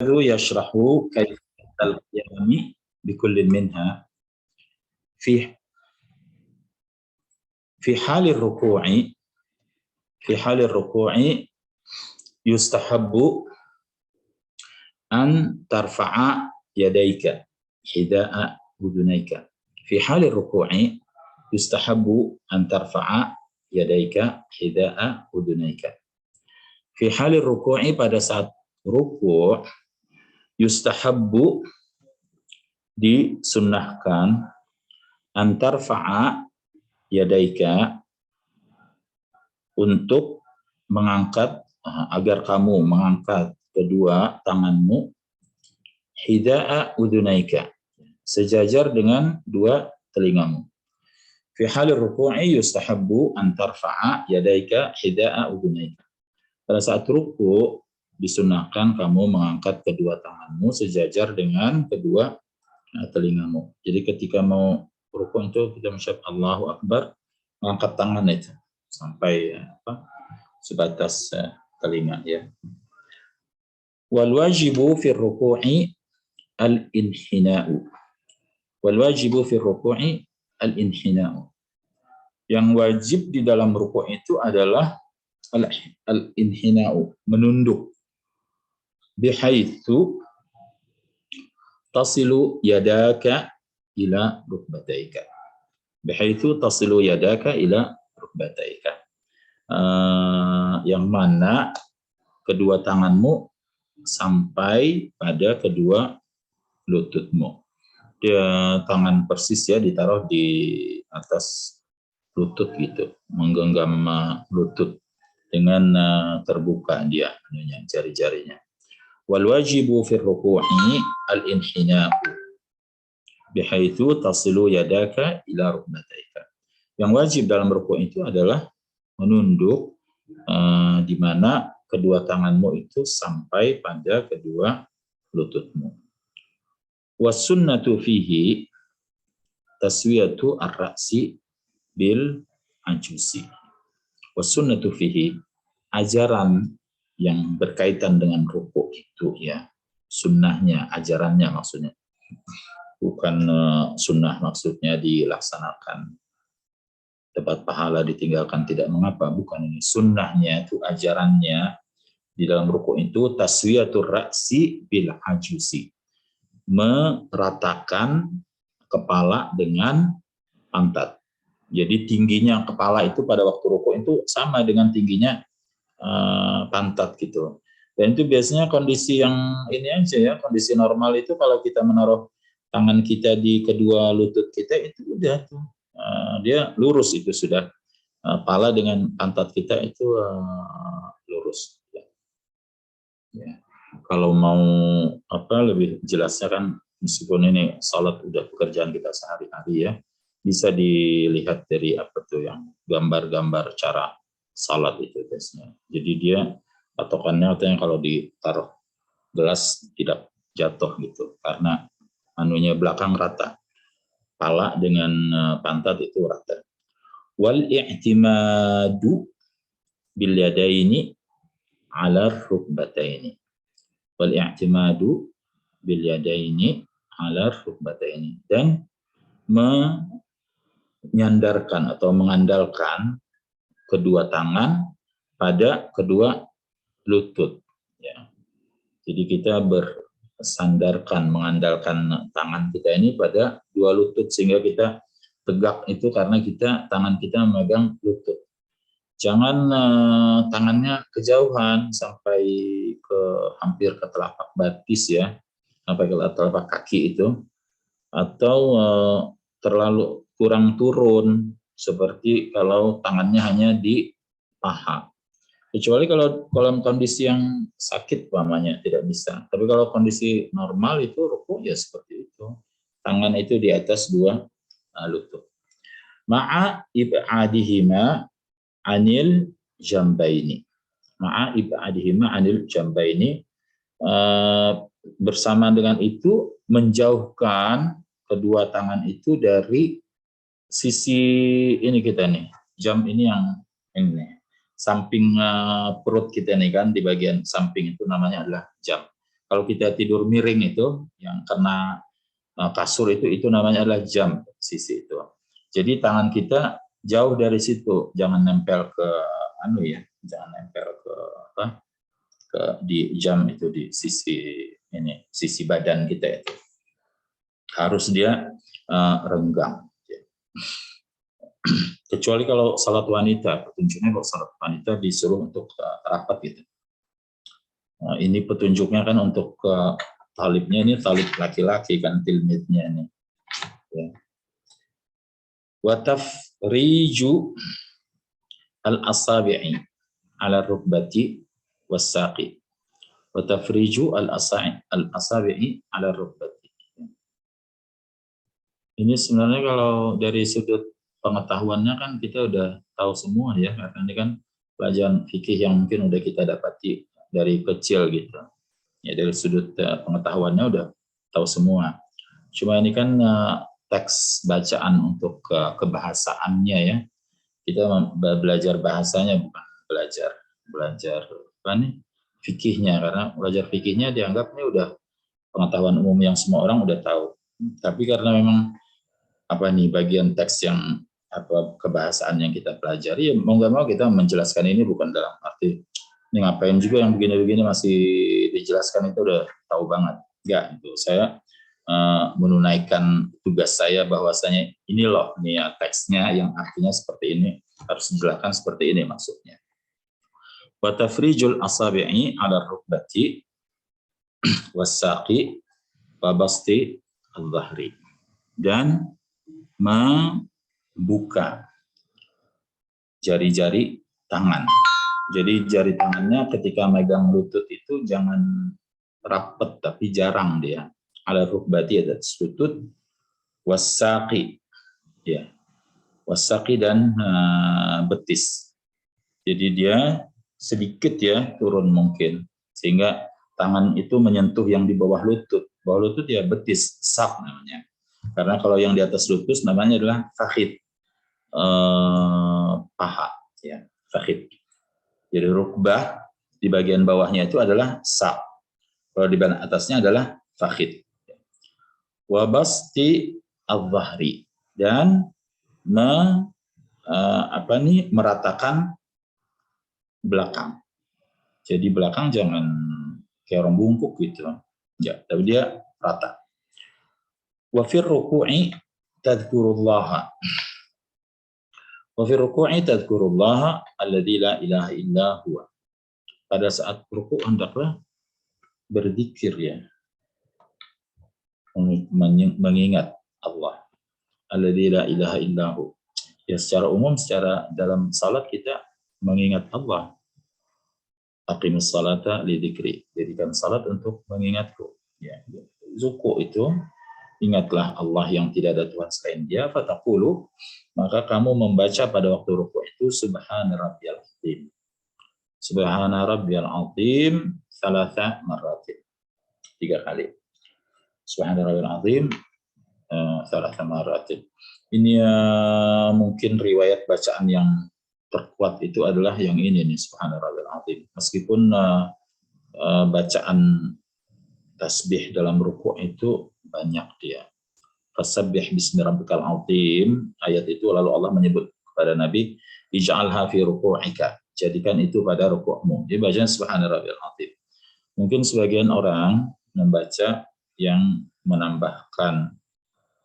يشرح كيف القيام بكل منها في في حال الركوع في حال الركوع يستحب أن ترفع يديك حذاء أذنيك. في حال الركوع يستحب أن ترفع يديك حذاء أذنيك. في حال الركوع, pada saat ruku' yustahabbu, disunnahkan, antar fa'a yadaika, untuk mengangkat, agar kamu mengangkat kedua tanganmu, hida'a udhunaika, sejajar dengan dua telingamu. Fi halir ruku'i yustahabbu antar fa'a yadaika hida'a udhunaika. Pada saat ruku' disunahkan kamu mengangkat kedua tanganmu sejajar dengan kedua telingamu. Jadi ketika mau ruku' itu kita mengucap Allahu Akbar, mengangkat tangan itu sampai sebatas telinga, ya. Wal wajibu fi ruku'i al-inhina'u. Wal wajibu fi ruku'i al-inhina'u. Yang wajib di dalam ruku' itu adalah al-inhina'u, menunduk. Bihaitsu tasilu yadaka ila rukbataika. Bihaitsu tasilu yadaka ila rukbataika. Yang mana kedua tanganmu sampai pada kedua lututmu. Dia tangan persis ya ditaruh di atas lutut gitu, menggenggam lutut dengan terbuka dia jari-jarinya. Wal wajibu fi ruku'i al-inhina'u bihaitsu tasilu yadaka ila rukbataika. Yang wajib dalam ruku' itu adalah menunduk, di mana kedua tanganmu itu sampai pada kedua lututmu. Was sunnatu fihi taswiyatu ar-ra'si bil ajusi. Was sunnatu fihi, ajaran yang berkaitan dengan ruku' itu ya, sunnahnya, ajarannya maksudnya. Bukan sunnah maksudnya dilaksanakan, dapat pahala, ditinggalkan tidak mengapa, bukan ini. Sunnahnya itu, ajarannya di dalam ruku' itu taswiyatur ra'si bil ajusi, meratakan kepala dengan pantat. Jadi tingginya kepala itu pada waktu ruku' itu sama dengan tingginya pantat gitu. Dan itu biasanya kondisi yang ini aja ya, kondisi normal itu kalau kita menaruh tangan kita di kedua lutut kita itu udah tuh, dia lurus itu sudah, pala dengan pantat kita itu lurus. Ya. Kalau mau lebih jelasnya kan, meskipun ini salat udah pekerjaan kita sehari-hari ya, bisa dilihat dari yang gambar-gambar cara salat itu biasanya. Jadi dia patokannya artinya kalau ditaruh gelas tidak jatuh gitu, karena belakang rata, pala dengan pantat itu rata. Wal i'timadu bil yadaini ala rukbataini. Wal i'timadu bil yadaini ala rukbataini, dan menyandarkan atau mengandalkan kedua tangan pada kedua lutut ya. Jadi kita bersandarkan, mengandalkan tangan kita ini pada dua lutut sehingga kita tegak itu karena tangan kita memegang lutut. Jangan tangannya kejauhan sampai hampir ke telapak batis ya, sampai ke telapak kaki itu, atau terlalu kurang turun seperti kalau tangannya hanya di paha. Kecuali kalau dalam kondisi yang sakit umpamanya tidak bisa. Tapi kalau kondisi normal itu ruku' ya seperti itu. Tangan itu di atas dua lutut. Ma'a ib'adihima anil jambaini. Ma'a ib'adihima anil jambaini. Bersama dengan itu menjauhkan kedua tangan itu dari sisi ini kita nih. Jam ini yang samping perut kita nih kan, di bagian samping itu namanya adalah jam. kalau kita tidur miring itu yang kena kasur itu namanya adalah jam sisi itu. Jadi tangan kita jauh dari situ, jangan nempel ke jangan nempel ke di jam itu di sisi badan kita itu. Harus dia renggang. Kecuali kalau salat wanita, petunjuknya kalau salat wanita disuruh untuk rapat gitu. Nah, ini petunjuknya kan untuk talibnya ini talib laki-laki kan tilmidnya ini. Ya. Wa tafriju al-asabi'i ala rukbati was-saqi. Wa tafriju al-asabi'i ala rukbati. Ini sebenarnya kalau dari sudut pengetahuannya kan kita udah tahu semua ya, karena ini kan pelajaran fikih yang mungkin udah kita dapati dari kecil gitu. Ya dari sudut pengetahuannya udah tahu semua. Cuma ini kan teks bacaan untuk kebahasaannya ya. Kita belajar bahasanya bukan belajar apa nih fikihnya, karena belajar fikihnya dianggapnya udah pengetahuan umum yang semua orang udah tahu. Tapi karena memang bagian teks yang kebahasaan yang kita pelajari, ya mau nggak mau kita menjelaskan ini bukan dalam arti ini ngapain juga yang begini-begini masih dijelaskan, itu udah tahu banget. Enggak, itu saya menunaikan tugas saya bahwasanya ini loh nih ya, teksnya yang artinya seperti ini, harus dijelaskan seperti ini maksudnya. Wa tafrijul asabi'i 'ala rukbati was-saqi wa basti al-dhahri, dan membuka jari-jari tangan. Jadi jari tangannya ketika megang lutut itu jangan rapet, tapi jarang dia. Ala rukbati ada lutut, wasaqi ya. Wasaqi dan betis. Jadi dia sedikit ya turun mungkin sehingga tangan itu menyentuh yang di bawah lutut. Bawah lutut ya betis, sak namanya. Karena kalau yang di atas lutut namanya adalah fakhid, paha, ya, fakhid. Jadi rukbah di bagian bawahnya itu adalah sak, kalau di bagian atasnya adalah fakhid. Wa basti al-dhahri, dan meratakan belakang. Jadi belakang jangan kayak orang bungkuk gitu, ya, tapi dia rata. Wa fir ruku'i tadhkurullaha. Wa fir ruku'i tadhkurullaha alladzi la ilaha illa huwa. Pada saat ruku' hendaklah berzikir ya. Mengingat Allah. Alladzi la ilaha illa hu. Ya secara umum secara dalam salat kita mengingat Allah. Aqimus salata li dzikri. Jadikan salat untuk mengingatku. Ya. Ruku' itu ingatlah Allah yang tidak ada Tuhan selain Dia, fataqulu, maka kamu membaca pada waktu rukuk itu subhana rabbiyal azim. Subhana rabbiyal azim thalatha marratin. 3 kali. Subhana rabbiyal azim thalatha marratin. Ini mungkin riwayat bacaan yang terkuat itu adalah yang ini nih, subhana rabbiyal azim. Meskipun bacaan tasbih dalam rukuk itu banyak dia. Fasabbih bismi rabbikal azim, ayat itu lalu Allah menyebut kepada Nabi, ij'alha fi ruku'ika, jadikan itu pada rukukmu. Jadi bacaan subhana rabbiyal azim. Mungkin sebagian orang membaca yang menambahkan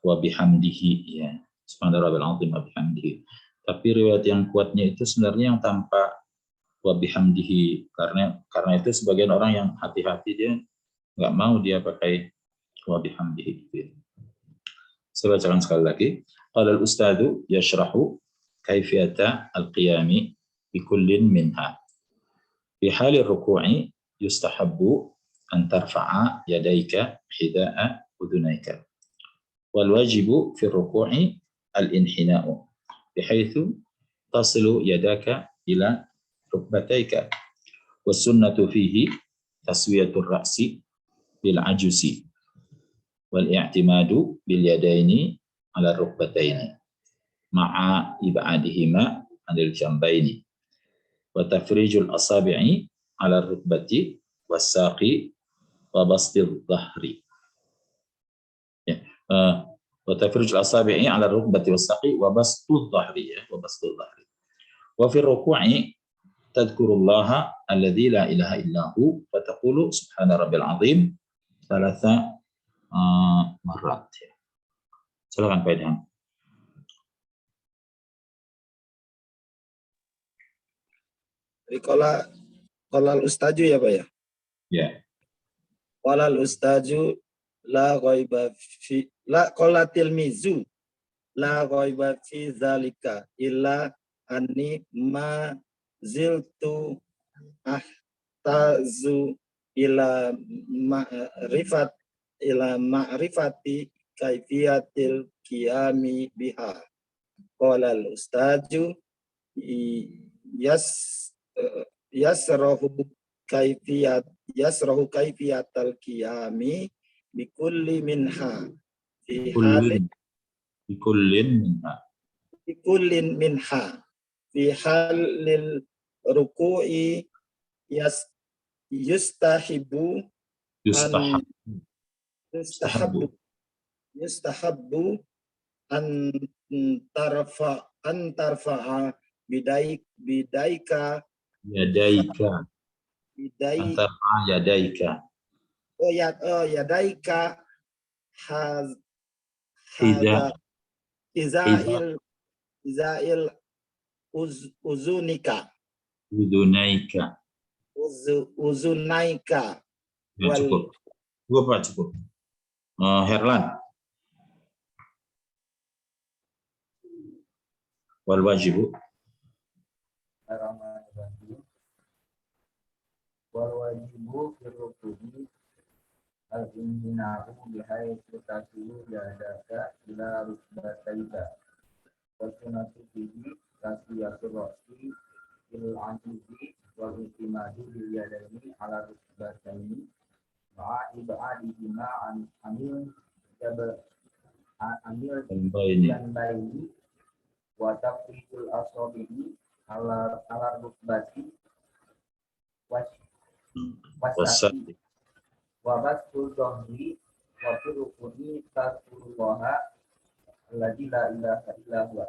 wa bihamdihi ya, subhana rabbiyal azim wa bihamdihi. Tapi riwayat yang kuatnya itu sebenarnya yang tanpa wa bihamdihi, karena itu sebagian orang yang hati-hati dia nggak mau dia pakai wa bihamdihi gitu. Saya bacakan sekali lagi. Qala al-ustadu yashrahu kaifiyata al-qiyami bi kullin minha. Fi hali ruku'i yustahabbu an tarfa'a yadayka hida'a udunayka. Wal wajibu fi ruku'i al-inhina'u bihaythu tasilu yadaka ila rukbatayka. Was sunnatu fihi taswiyatur ra'si bil ajusi wal i'timadu bil yadaini ala rukbataini ma'a ib'adihima 'anil jambaini wa tafrijul asabi'i ala rukbati was saqi wa bastil dhahri. Ya. Wa tafrijul asabi'i 'ala rukbati was-saqi wa bastul dhahri, ya, wa bastul dhahri. Wa fi ruku'i tadhkurullaha alladzi la ilaha illahu wa taqulu subhana rabbil azim thalatha marrat. Silakan Pak Idham. Qala al-ustaju ya Pak ya? Ya. Qala al-ustaju la ghaiba fi la qala tilmizu la ghaiba fi zalika illa anni ma ziltu ahtazu ila ma'rifati kaifiyatil qiyami biha. Qala al-ustaju yasrahu kaifiyatal qiyami bikulli minha fi halin minha fi halil ruku'i yustahabbu an tarfa'a bidaika yadaika izail uzunaika. Ya, cukup Pak, cukup. Herlan. Wal wajibu. Wal wajibu firrukuhi al-inhina'u bihaitsu tasilu yadaka ila rukbataika wa sunatu fihi tasbiyatul ra'si il ajizi wal intimadu bil yadaini ala rukbataini ma'a ibadihima amil dan baini wa tafriqul asabihi ala rukbati wasati wa basul dhahri wa firukuni tadkurullaha alladzi la ilaha illa huwa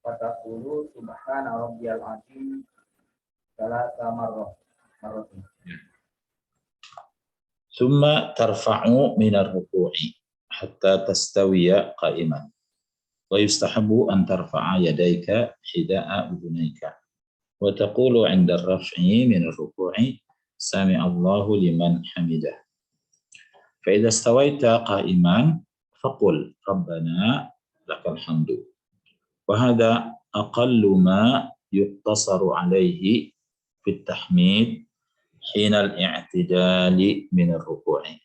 wa taqulu subhana rabbiyal azim salasa marratin. Summa tarfa'u minar ruku'i hatta tastawiya qa'iman wa yustahabu an tarfa'a yadayka hida'a udunayka wa taqulu 'inda ar-raf'i min ar-ruku'i sami Allahu liman hamidah. Fa idza stawaita qa'iman faqul rabbana lakal hamdu. Wa hadha aqallu ma yuqtasaru alayhi fi at-tahmid hina al-i'tidali min ar-ruku'i.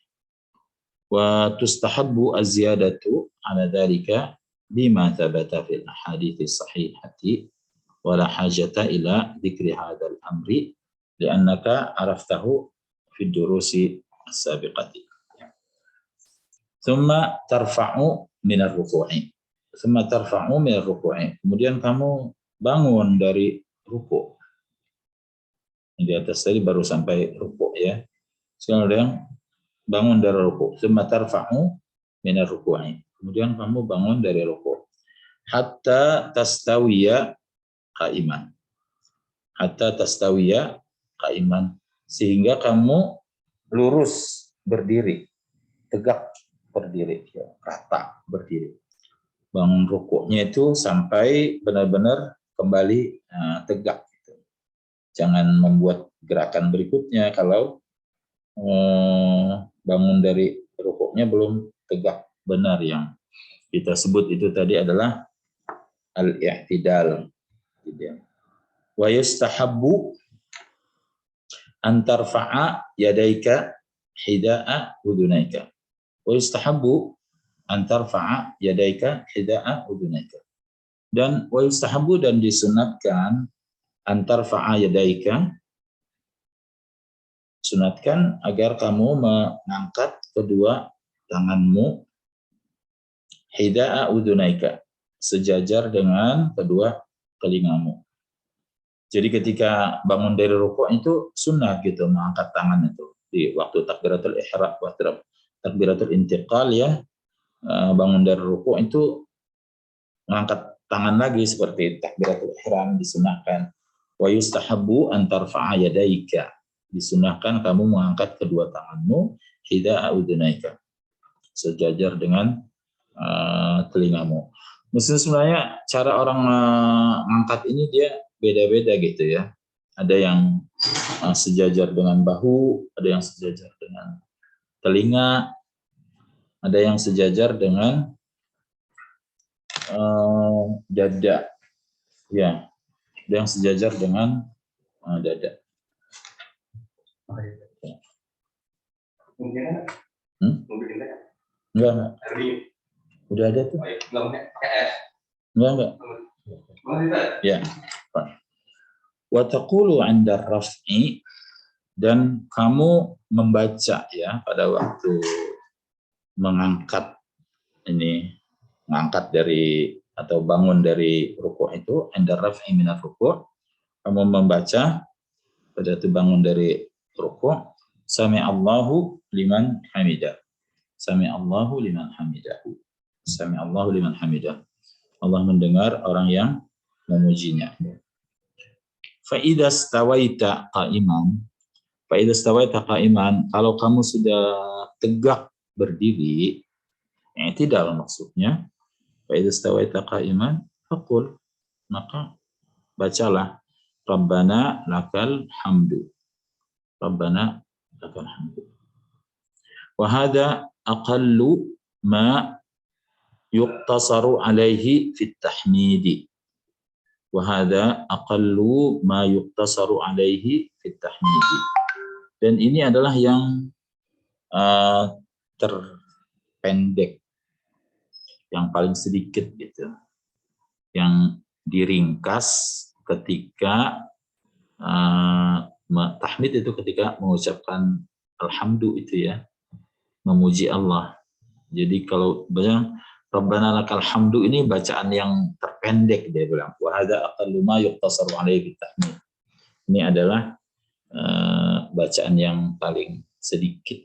Wa tustahabbu az-ziyadatu 'ala dhalika bima thabata fil ahadithi sahihati wa la hajata ila dhikri hadzal amri li'annaka araftahu fi durusi as-sabiqati. Thumma tarfa'u min ar-ruku'i. Thumma tarfa'u min ar-ruku'i. Kemudian kamu bangun dari ruku'. Di atas tadi baru sampai ruku' ya. Sekarang bangun dari ruku'. Thumma tarfa'u min ar-ruku'i. Kemudian kamu bangun dari ruku'. Hatta tastawiya qa'iman. Hatta tastawiya qa'iman, sehingga kamu lurus berdiri, tegak berdiri, ya, rata berdiri. Bangun rukuknya itu sampai benar-benar kembali tegak. Gitu. Jangan membuat gerakan berikutnya kalau bangun dari rukuknya belum tegak benar. Yang kita sebut itu tadi adalah al-i'tidal. Wa yustahabbu an tarfa'a yadaika hida'a udunaika. Wa yustahabbu an tarfa'a yadaika hida'a udunaika. Dan wa yustahabbu, dan disunatkan an tarfa'a yadaika, sunatkan agar kamu mengangkat kedua tanganmu hida'a udunaika, sejajar dengan kedua telingamu. Jadi ketika bangun dari rukuk itu sunnah gitu, mengangkat tangan itu. di waktu takbiratul ihram, waktu takbiratul intiqal ya, bangun dari ruku itu mengangkat tangan lagi seperti takbiratul ihram disunahkan. Wa yustahabbu an tarfa'a yadaika, disunahkan kamu mengangkat kedua tanganmu hida'a udunaika, sejajar dengan telingamu. Mesti sebenarnya cara orang mengangkat ini dia beda-beda gitu ya. Ada yang sejajar dengan bahu, ada yang sejajar dengan telinga, ada yang sejajar dengan dada, ya, ada yang sejajar dengan dada. Enggak. Udah ada tuh. Enggak. Ya. Wa taqulu 'inda raf'i, dan kamu membaca ya pada waktu mengangkat dari atau bangun dari ruku' itu, 'inda raf'i minar ruku', kamu membaca pada waktu bangun dari ruku', sami'allahu liman hamidah. Sami'allahu liman hamidahu. Sami'allahu liman hamidah. Allah mendengar orang yang memujinya. Fa idza stawaita qa'iman, kalau kamu sudah tegak berdiri, i'tidal maksudnya. Fa idza stawaita qa'iman faqul, maka bacalah Rabbana lakal hamdu. Rabbana lakal hamdu. Wa hadha aqallu ma yuqtasaru alaihi fit tahmidi. Wahada aqallu ma yuqtasaru alaihi fit tahmidi. Dan ini adalah yang terpendek, yang paling sedikit gitu, yang diringkas ketika tahmid itu ketika mengucapkan alhamdu itu ya, memuji Allah. Jadi kalau bilang Rabbana lakal hamdu ini bacaan yang terpendek, dia bilang. Wa hadza aqallu ma yuqtasaru alaihi bitahmid. Ini adalah bacaan yang paling sedikit,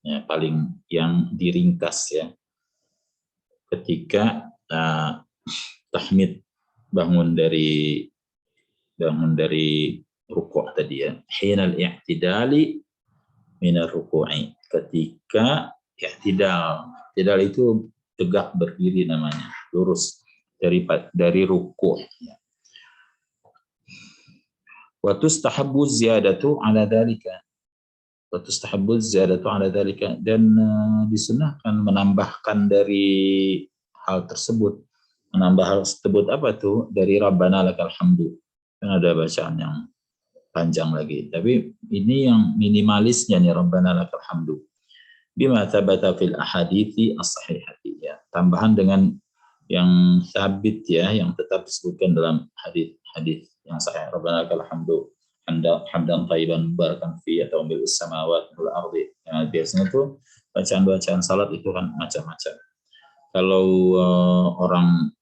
ya, paling yang diringkas ya. Ketika tahmid bangun dari ruku' tadi ya. Hinal i'tidali minar ruku'i. Ketika i'tidal. I'tidal itu tegak berdiri namanya, lurus dari ruku'. Wa tustahabbu ziyadatu 'ala dzalika. Wa tustahabbu ziyadatu 'ala dzalika, dan disunahkan menambahkan dari hal tersebut. Menambah hal tersebut apa tuh? Dari Rabbana lakal hamdu. Kan ada bacaan yang panjang lagi. Tapi ini yang minimalisnya nih, Rabbana lakal hamdu. Bima thabata fil ahadithi as-sahihati, ya. Tambahan dengan yang sabit ya, yang tetap disebutkan dalam hadis yang sahih. Rabbana lakal hamdu hamdan thayyiban barakan fi atau mil'us samawati wal ardi. Ya, biasanya tuh bacaan-bacaan salat itu kan macam-macam. Kalau orang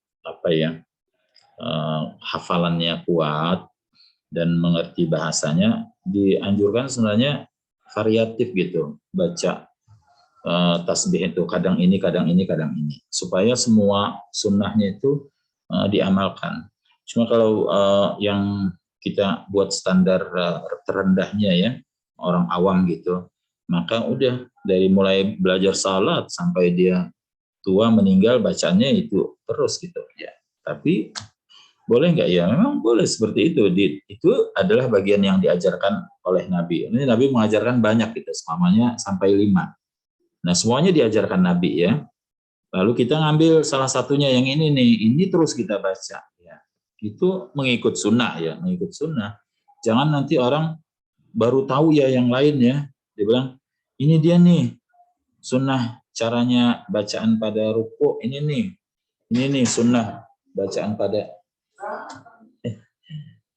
hafalannya kuat dan mengerti bahasanya, dianjurkan sebenarnya variatif gitu, baca tasbih itu kadang ini, supaya semua sunnahnya itu diamalkan. Cuma kalau yang kita buat standar terendahnya ya, orang awam gitu, maka udah dari mulai belajar salat sampai dia tua meninggal bacaannya itu terus gitu ya. Tapi boleh nggak ya? Memang boleh seperti itu. Itu adalah bagian yang diajarkan oleh Nabi. Ini Nabi mengajarkan banyak gitu, selamanya sampai 5. Nah, semuanya diajarkan Nabi ya. Lalu kita ngambil salah satunya yang ini nih, ini terus kita baca ya. Itu mengikut sunnah ya, mengikut sunnah. Jangan nanti orang baru tahu ya yang lain ya. Dia bilang, ini dia nih sunnah caranya bacaan pada ruku, ini nih sunnah bacaan pada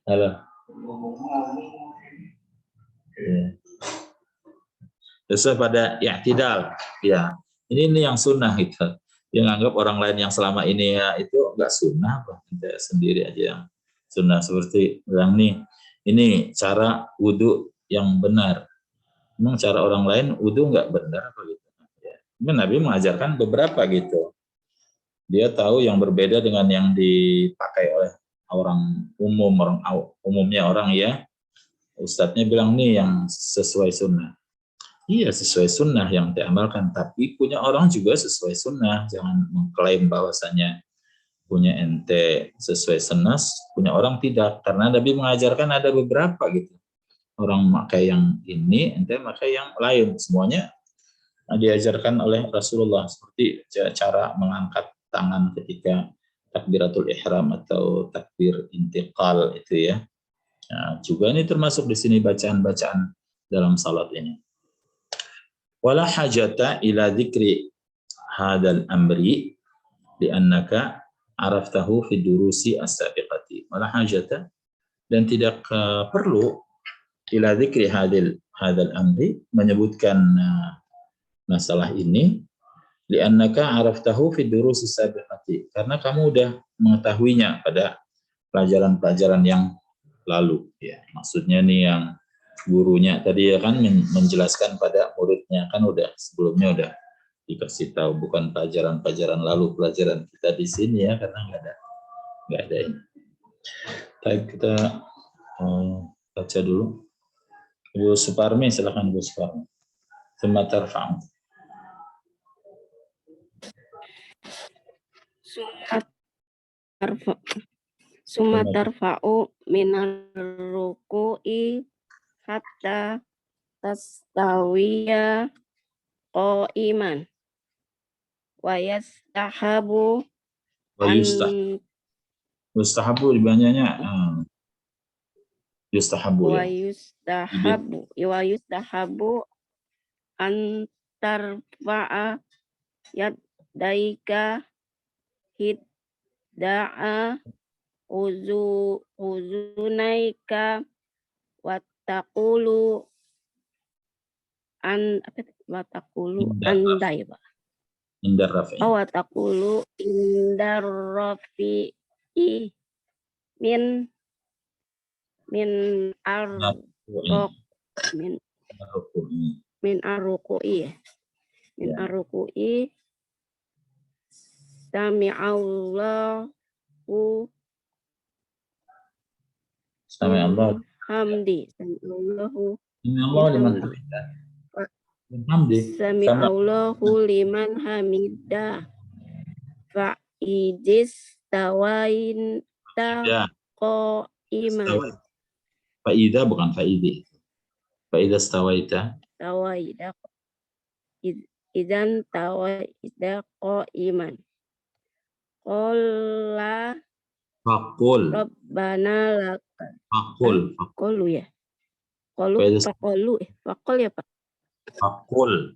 halo. Ya. Sesuai pada i'tidal ya, ini yang sunnah gitu. Dia nganggap orang lain yang selama ini ya itu enggak sunnah, kita sendiri aja yang sunnah. Seperti bilang nih, ini cara wudhu yang benar, Memang cara orang lain wudu nggak benar apa gitu. Ya. Nabi mengajarkan beberapa gitu. Dia tahu yang berbeda dengan yang dipakai oleh orang umum, umumnya orang ya. Ustadznya bilang nih yang sesuai sunnah. Iya sesuai sunnah yang diamalkan, tapi punya orang juga sesuai sunnah. Jangan mengklaim bahwasanya punya ente sesuai sunnah, punya orang tidak. Karena Nabi mengajarkan ada beberapa gitu. Orang pakai yang ini, ente pakai yang lain. Semuanya diajarkan oleh Rasulullah seperti cara mengangkat tangan ketika takbiratul ihram atau takbir intiqal itu ya. Nah, juga ini termasuk di sini bacaan-bacaan dalam salat ini. Wala hajata ila dzikri hadzal amri li'annaka araftahu fi durusi as-sabiqati. Wala hajata, dan tidak perlu ila dzikri hadzal amri, menyebutkan masalah ini, li'annaka araftahu fi durusi as-sabiqati, karena kamu udah mengetahuinya pada pelajaran-pelajaran yang lalu ya. Maksudnya nih yang gurunya tadi ya kan menjelaskan pada muridnya, kan udah sebelumnya udah dikasih tahu, bukan pelajaran-pelajaran lalu, pelajaran kita di sini ya, karena nggak ada ini. Baik, kita baca dulu. Ibu Suparmi, silakan Ibu Suparmi. Sematar fa'am. Sumatarfa'u minar ruku'i hatta tastawiya qa'iman wa yastahabu Yustahabu dibanyaknya yustahabu ya. wa yustahabu an tarfa'a yadaika hidda'a uzunaika wattaqulu andai Pak. Indar rafi. Wattaqulu indar rafi'i min arruku'i sami'allahu hamdi sami'allahu liman hamidah fa'idis tawain qa'iman Fa'idha bukan fa'idhi. Fa'idha stawaita. Tawaida idan tawaida qa'iman qala Faqul. rabbana laka Faqul. faqulu ya faqul ya Pak. Faqul.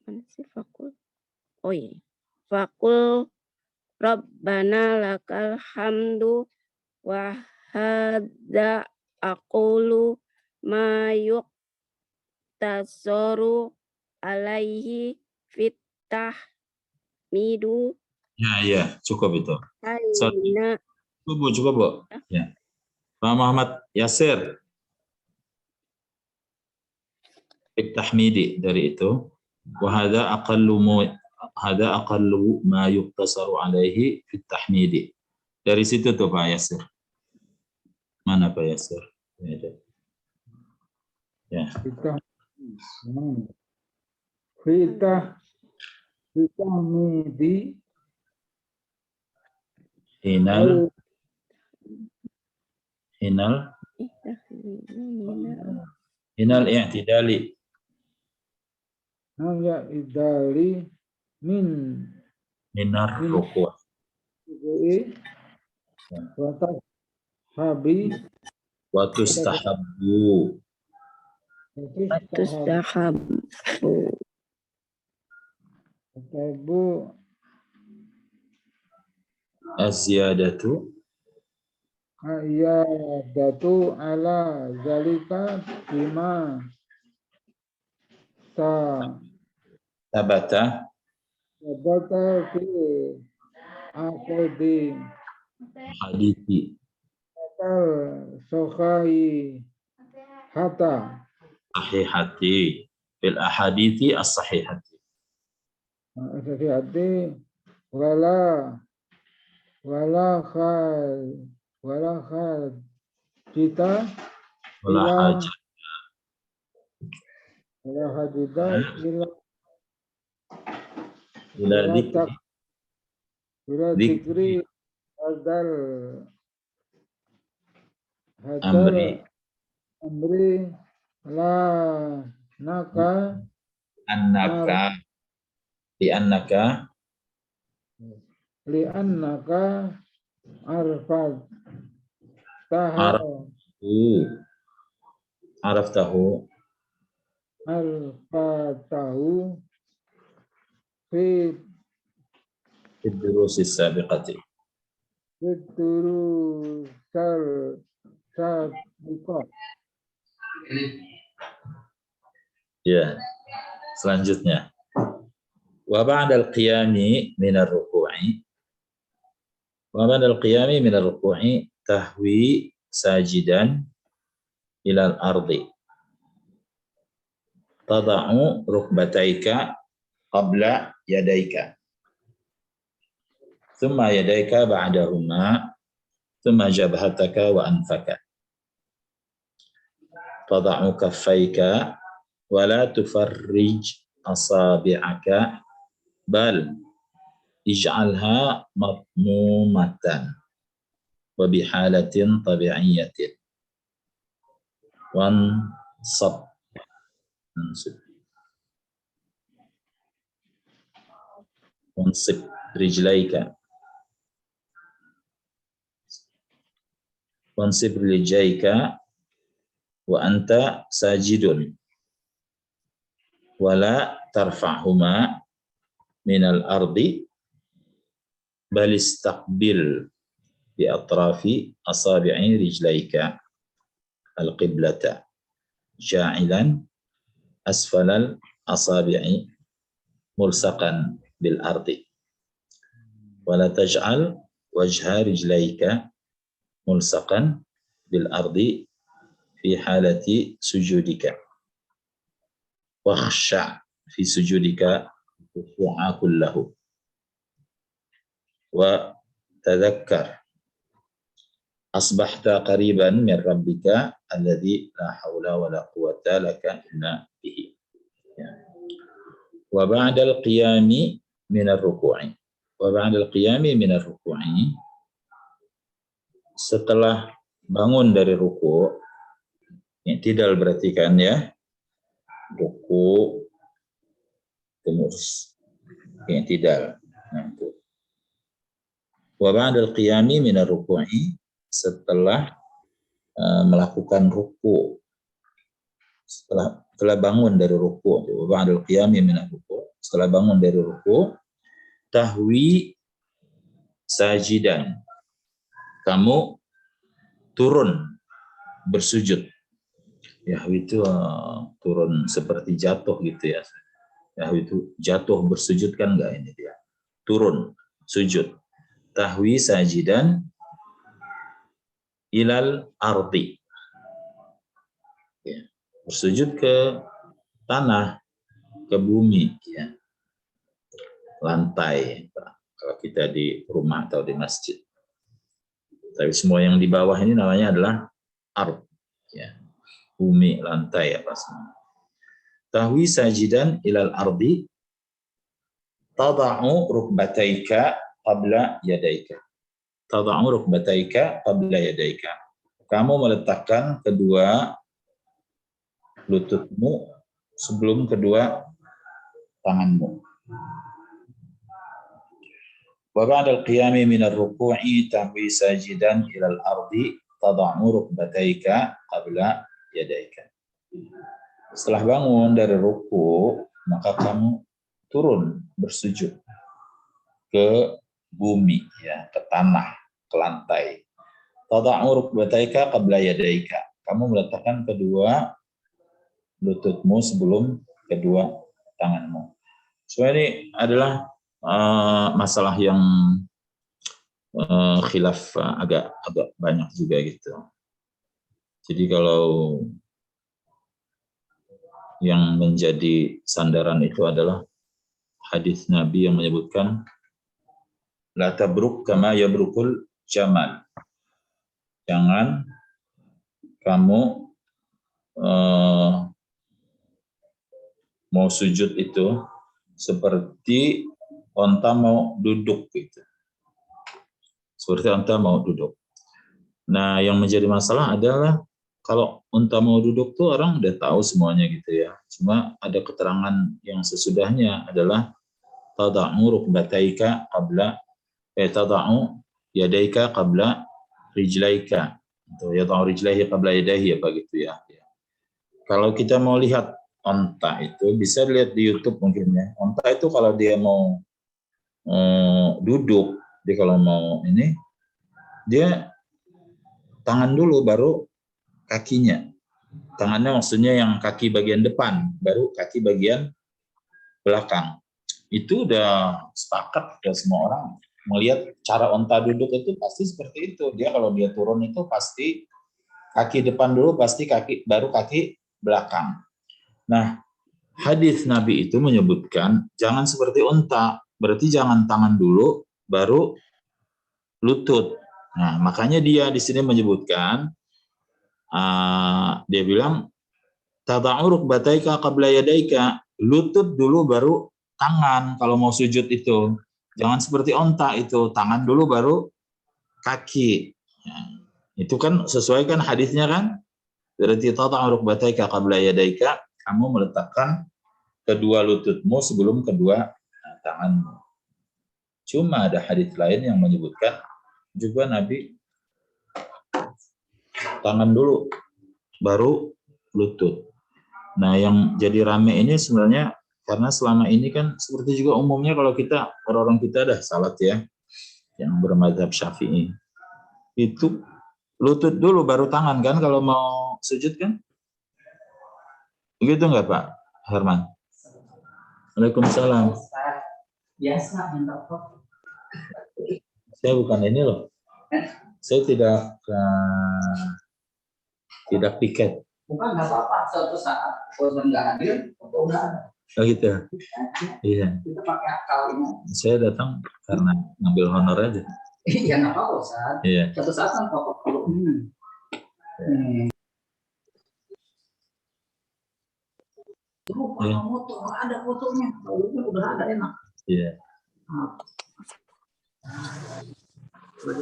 Mana sih faqul? Oh iya. Faqul rabbana lakal hamdu wa hadza aqulu ma yuqtasaru alaihi fitah midu. Ya, cukup itu. Aina. Cukup, Bu. Ya. Pak Muhammad Yasir. Tahmidi dari itu. Wa hadza aqallu ma yuqtasaru alaihi fit tahmidi. Dari situ tuh Pak Yasir. Mana Pak Yasir? Ya. Tahmidi Hinal i'tidali. Idali minar ruku'. Watustahabbu. Az-ziyadatu ala zalika bima tabata fi aqdi hadithi sokai sahihati fil ahadithi as-sahihati. Sahihati wala kita Wala hajat wala hajita ila dzikri ila Dzikri. dzikri hadal amri amri la naka annaka di annaka li annaka arfat taha araftahu arfatahu fi fi durusis sabiqati. fituru sabiqah. Ya, selanjutnya wa ba'dal qiyami min ar-ruku'i wa ba'dal qiyami min ar-ruku'i tahwi sajidan ila al-ardi tada'u rukbataika qabla yadaika thumma yadaika ba'dahuma thumma jabhataka wa anfaka tada'u kaffayka wa la tufarrij asabi'aka bal ij'alha matmumatan wa bihalatin tabi'iyyatin wansab wansib rijlaika wa anta sajidun wala tarfa'huma minal ardi bal istaqbil bi atrafi asabi'i rijlaika al-qiblata ja'ilan asfalal asabi'i mulsaqan bil ardi wala taj'al wajha rijlaika mulsaqan bil ardi fi halati sujudika wakhsha fi sujudika khushu'a kullahu wa tadhakkar asbahta qariban min rabbika alladhi la hawla wa la quwwata laka illa bihi. Wa ba'dal qiyami min ar-ruku'i wa ba'dal qiyami min ar-ruku'i setelah bangun dari ruku', i'tidal berarti kan ya, ruku' kemus i'tidal. Nah, itu. Wa ba'dal qiyami min ar-ruku'i setelah melakukan ruku', setelah bangun dari ruku', wa ba'dal qiyami min ar-ruku', setelah bangun dari ruku', tahwi sajidan, kamu turun bersujud. Yahwi itu turun seperti jatuh gitu ya. Yahwi itu jatuh bersujud kan enggak, ini dia. Turun sujud. Tahwi sajidan ilal ardi. Ya. Bersujud ke tanah, ke bumi ya. Lantai kalau kita di rumah atau di masjid. Tapi semua yang di bawah ini namanya adalah ard ya. Bumi, lantai apa semua. Tahwi sajidan ilal ardi tada'u rukbataika qabla yadaika. Tada'u rukbataika qabla yadaika. Kamu meletakkan kedua lututmu sebelum kedua tanganmu. Wa ba'dal qiyami minar ruku'i tahwi sajidan ilal ardi tada'u rukbataika qabla yadaika. Setelah bangun dari ruku, maka kamu turun bersujud ke bumi ya, ke tanah, ke lantai. Tada'u rukbataika qabla yadaika. Kamu meletakkan kedua lututmu sebelum kedua tanganmu. So ini adalah masalah yang khilaf agak banyak juga gitu. Jadi kalau yang menjadi sandaran itu adalah hadis Nabi yang menyebutkan la tabruk kama yabrukul jamal. Jangan kamu mau sujud itu seperti onta mau duduk gitu. Seperti onta mau duduk. Nah, yang menjadi masalah adalah kalau unta mau duduk tuh orang udah tahu semuanya gitu ya. Cuma ada keterangan yang sesudahnya adalah tada'u rukbataika qabla tada'u yadaika qabla rijlaika. Atau yada'u rijlaihi qabla yadaihi apa gitu ya. Kalau kita mau lihat onta itu bisa lihat di YouTube mungkin ya. Onta itu kalau dia mau duduk, dia kalau mau ini dia tangan dulu baru kakinya. Tangannya maksudnya yang kaki bagian depan, baru kaki bagian belakang. Itu udah sepakat, udah semua orang melihat cara onta duduk itu pasti seperti itu. Dia kalau dia turun itu pasti kaki depan dulu, pasti kaki baru kaki belakang. Nah, hadis Nabi itu menyebutkan jangan seperti unta, berarti jangan tangan dulu baru lutut. Nah, makanya dia di sini menyebutkan dia bilang tada'u rukbataika qabla yadaika, lutut dulu baru tangan kalau mau sujud itu. Jangan seperti onta itu, tangan dulu baru kaki. Nah, itu kan sesuai kan hadisnya kan? Berarti tada'u rukbataika qabla yadaika, kamu meletakkan kedua lututmu sebelum kedua tanganmu. Cuma ada hadis lain yang menyebutkan juga Nabi tangan dulu baru lutut. Nah, yang jadi rame ini sebenarnya karena selama ini kan seperti juga umumnya kalau kita orang-orang kita dah salat ya yang bermadzhab Syafi'i itu lutut dulu baru tangan kan kalau mau sujud kan? Begitu enggak Pak Herman? Waalaikumsalam. Biasa minta kok. Saya bukan ini loh. Saya tidak piket. Bukan nggak apa-apa, suatu saat kalau nggak hadir, udah ada. Oh gitu. Iya. Kita pakai akal ini. Saya datang karena ngambil honor aja. Iya nggak apa-apa, Ustaz. Iya. Suatu saat kan pokok kalau Iya. foto ada fotonya, udah ada enak. Iya.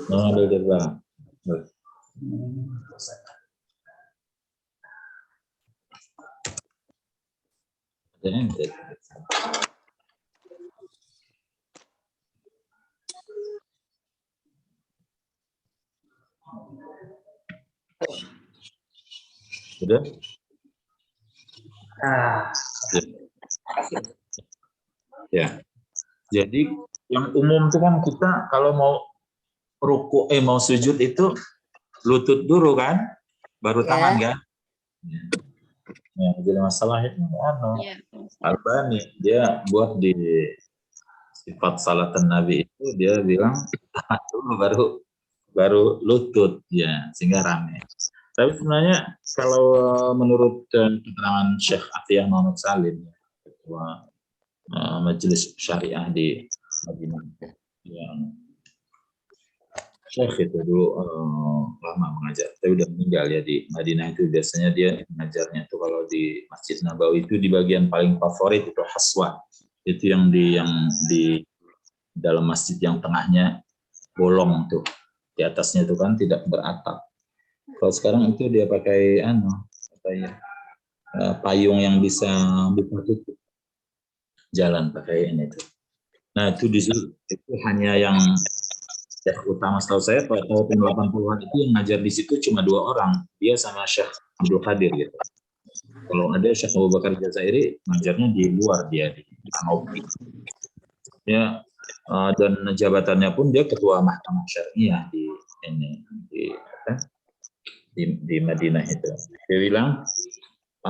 Oh, udah Bang. Sudah? Ya. Jadi yang umum itu kan kita kalau mau ruku mau sujud itu lutut dulu kan, baru tangan kan. Ya, jadi masalah itu Albani dia buat di sifat salatan Nabi itu dia bilang tangan dulu baru lutut ya sehingga rame. Tapi sebenarnya kalau menurut keterangan Syekh Atiyah Muhammad Salim, ketua Majelis Syariah di Madinah, yang Syekh itu dulu lama mengajar, tapi udah meninggal ya di Madinah itu. Biasanya dia mengajarnya itu kalau di Masjid Nabawi itu di bagian paling favorit itu haswa, itu yang di dalam masjid yang tengahnya bolong tuh, di atasnya itu kan tidak beratap. Kalau sekarang itu dia pakai payung yang bisa buka tutup jalan pakai ini tuh. Nah itu di situ itu hanya yang Syekh utama setahu saya pada tahun 80-an itu yang ngajar di situ cuma 2 orang, dia sama Syekh Abdul Qadir gitu. Kalau ada Syekh Abu Bakar Jazairi ngajarnya di luar, dia di Kanopi. Ya, dan jabatannya pun dia ketua Mahkamah Syariah di Madinah itu. Dia bilang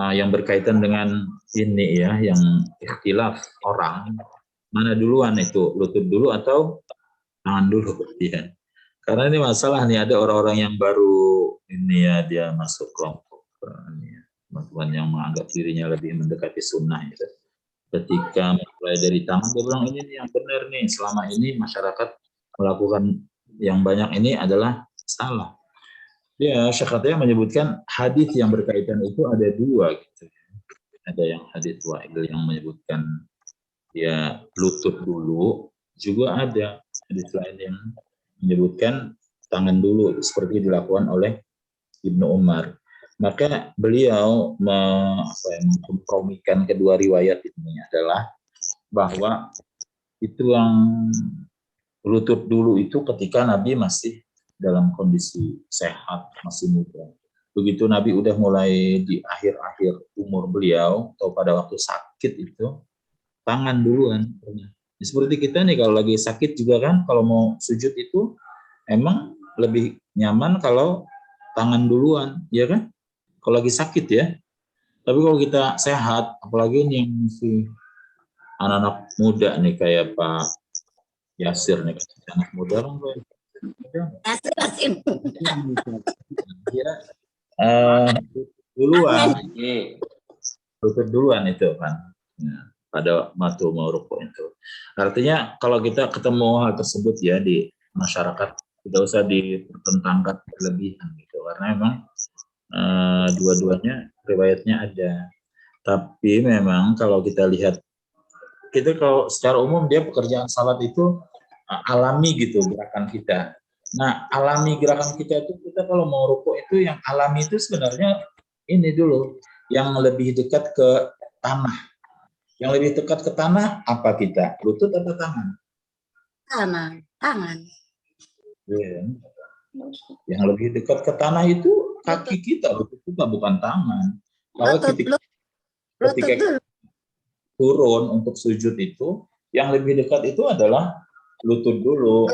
yang berkaitan dengan ini ya, yang ikhtilaf orang mana duluan itu, lutut dulu atau tangan dulu ya. Karena ini masalah nih, ada orang-orang yang baru ini ya, dia masuk kelompok ini ya, teman-teman yang menganggap dirinya lebih mendekati sunnah itu. Ketika mulai dari tangan, dia bilang ini nih yang benar nih, selama ini masyarakat melakukan yang banyak ini adalah salah. Ya, Syekh menyebutkan hadis yang berkaitan itu ada dua gitu. Ada yang hadis Wa'il yang menyebutkan ya lutut dulu, juga ada hadis lain yang menyebutkan tangan dulu seperti dilakukan oleh Ibnu Umar. Maka beliau memkompromikan kedua riwayat ini adalah bahwa itu yang lutut dulu itu ketika Nabi masih dalam kondisi sehat, masih muda. Begitu Nabi udah mulai di akhir-akhir umur beliau atau pada waktu sakit itu, tangan duluan. Seperti kita nih kalau lagi sakit juga kan, kalau mau sujud itu emang lebih nyaman kalau tangan duluan, ya kan? Kalau lagi sakit ya. Tapi kalau kita sehat, apalagi ini yang masih anak-anak muda nih kayak Pak Yasir nih, anak muda kan duluan, lutut duluan itu kan. Nah, pada waktu mau rukuk itu. Artinya kalau kita ketemu hal tersebut ya di masyarakat, tidak usah dipertentangkan berlebihan gitu, karena memang dua-duanya riwayatnya ada. Tapi memang kalau kita lihat, kita kalau secara umum dia pekerjaan salat itu alami gitu gerakan kita. Nah, alami gerakan kita itu, kita kalau mau rukuk itu yang alami itu sebenarnya ini dulu, yang lebih dekat ke tanah. Yang lebih dekat ke tanah apa kita? Lutut atau tangan? Tangan. Yeah. Yang lebih dekat ke tanah itu kaki kita, lutut kita, bukan tangan. Kalau ketika turun untuk sujud itu, yang lebih dekat itu adalah lutut dulu.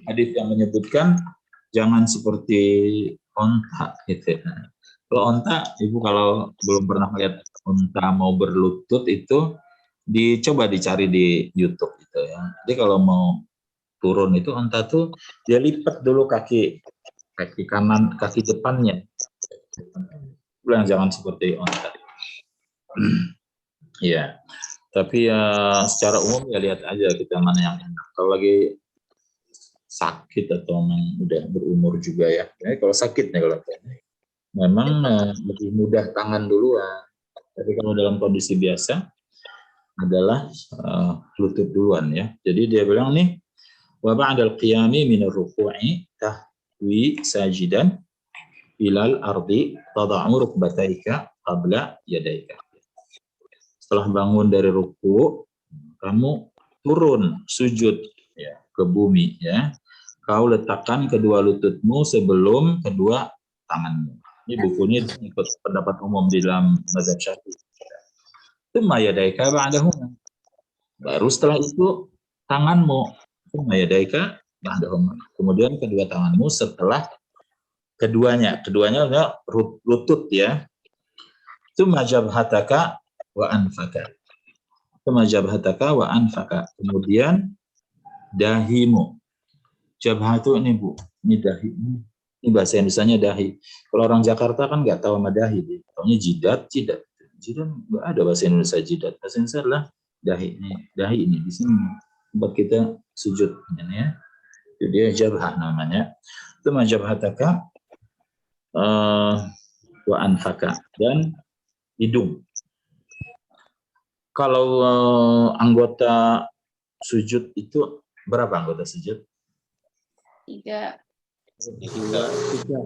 Hadis yang menyebutkan jangan seperti onta gitu. Kalau onta, ibu kalau belum pernah lihat onta mau berlutut itu, dicoba dicari di YouTube gitu ya. Jadi kalau mau turun itu onta tuh dia lipat dulu kaki kanan, kaki depannya. Bilang jangan seperti onta. Ya, tapi ya secara umum ya lihat aja kita mana yang enak. Kalau lagi sakit atau memang udah berumur juga ya. Kalau sakit nih kalau memang lebih mudah tangan duluan. Tapi kalau dalam kondisi biasa adalah lutut duluan ya. Jadi dia bilang nih, wa ba'dal qiyami min ar-ruku'i tahwi sajidan ilal ardi tada'u rukbataika qabla yadaika. Setelah bangun dari ruku, kamu turun sujud ya ke bumi ya. Kau letakkan kedua lututmu sebelum kedua tanganmu. Ini bukunya ikut pendapat umum di dalam mazhab Syafi'i. Tsumma yadaika ba'dahuma. Baru setelah itu tanganmu. Tsumma yadaika ba'dahuma. Kemudian kedua tanganmu setelah keduanya. Keduanya adalah lutut ya. Tsumma jabhataka wa anfaka. Tsumma jabhataka wa anfaka. Kemudian dahimu. Jabhatu ini Bu, ini dahi. Ini bahasa Indonesianya dahi. Kalau orang Jakarta kan nggak tahu sama dahi. Taunya jidat. Jidat nggak ada bahasa Indonesia jidat. Bahasa Indonesia adalah dahi. Dahi ini di sini tempat kita sujud ya. Jadi dia jabhah namanya. Itu majabhataka wa anfaka, dan hidung. Kalau anggota sujud itu berapa anggota sujud? 3.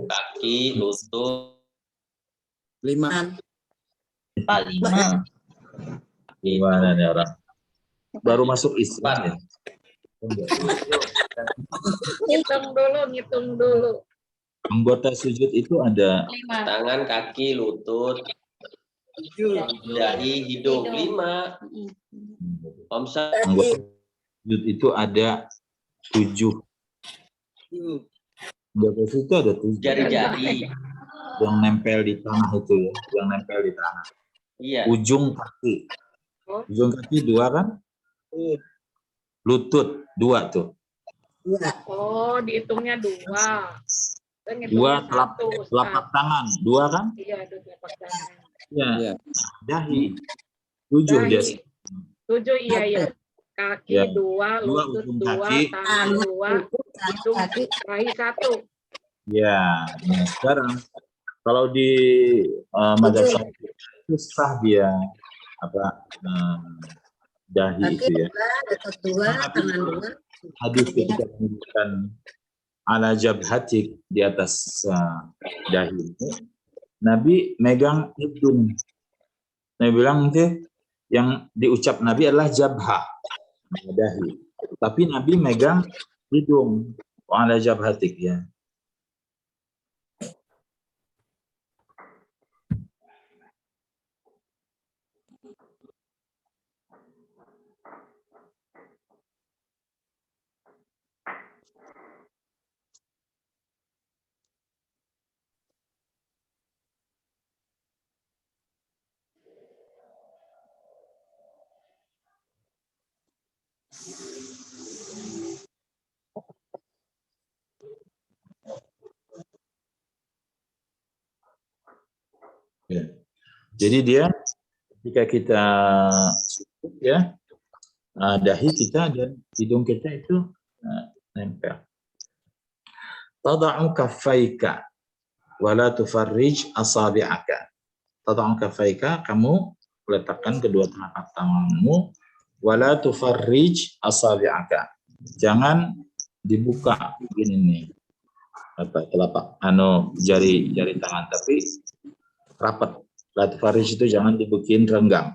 Kaki, lutut, 5. 5. Gimana nih orang? Baru masuk Islam ya? Ngitung dulu. Anggota sujud itu ada 5. tangan, kaki, lutut, dahi, hidung. 5. Omsa. anggota sujud itu ada 7. Anggota sujud itu ada 7. Jari-jari. Yang nempel di tanah itu ya, yang nempel di tanah. Iya. Ujung kaki. Ujung kaki 2 kan? Lutut 2 tuh. Oh, dihitungnya 2. 2 telapak tangan, 2 kan? Iya, 2 telapak tangan. Ya, Ya. dahi. 7 dia. Dahi. 7 iya. Kaki Ya. 2, Dua lutut ujung 2, kaki. tangan 2, ujung dahi 1. Ya, nah sekarang kalau di madzhab Syafi'i itu sah dia dahi Kaki itu ya. 2, lutut 2, tangan 2. Hadis ketika menyebutkan ala jabhatik di atas dahi itu, Nabi megang hidung. Nabi bilang nanti yang diucap Nabi adalah jabhah, dahi. Tapi Nabi megang hidung, ala jabhatik ya. Ya. Jadi dia ketika kita sujud ya, dahi kita dan hidung kita itu nempel. Tada'u kaffaika wa la tufarrij asabi'aka. Tada'u kaffaika, kamu letakkan kedua telapak tanganmu, wa la tufarrij asabi'aka. Jangan dibuka begini nih. Telapak jari tangan, tapi rapat. La tufarrij itu jangan dibikin renggang,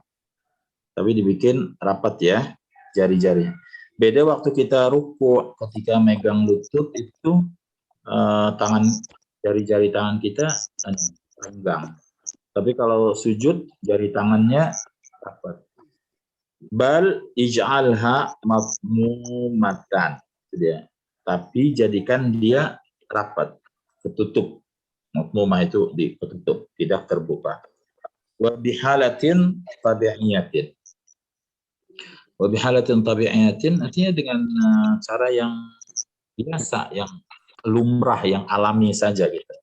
tapi dibikin rapat ya jari-jarinya. Beda waktu kita ruku, ketika megang lutut itu jari-jari tangan kita renggang. Tapi kalau sujud jari tangannya rapat. Bal ij'alha mafmumatan. Tapi jadikan dia rapat, ketutup. Mafmumah itu ditutup, tidak terbuka. Wa bihalatin tabi'iyatin. Wa bihalatin tabi'iyatin artinya dengan cara yang biasa, yang lumrah, yang alami saja gitu.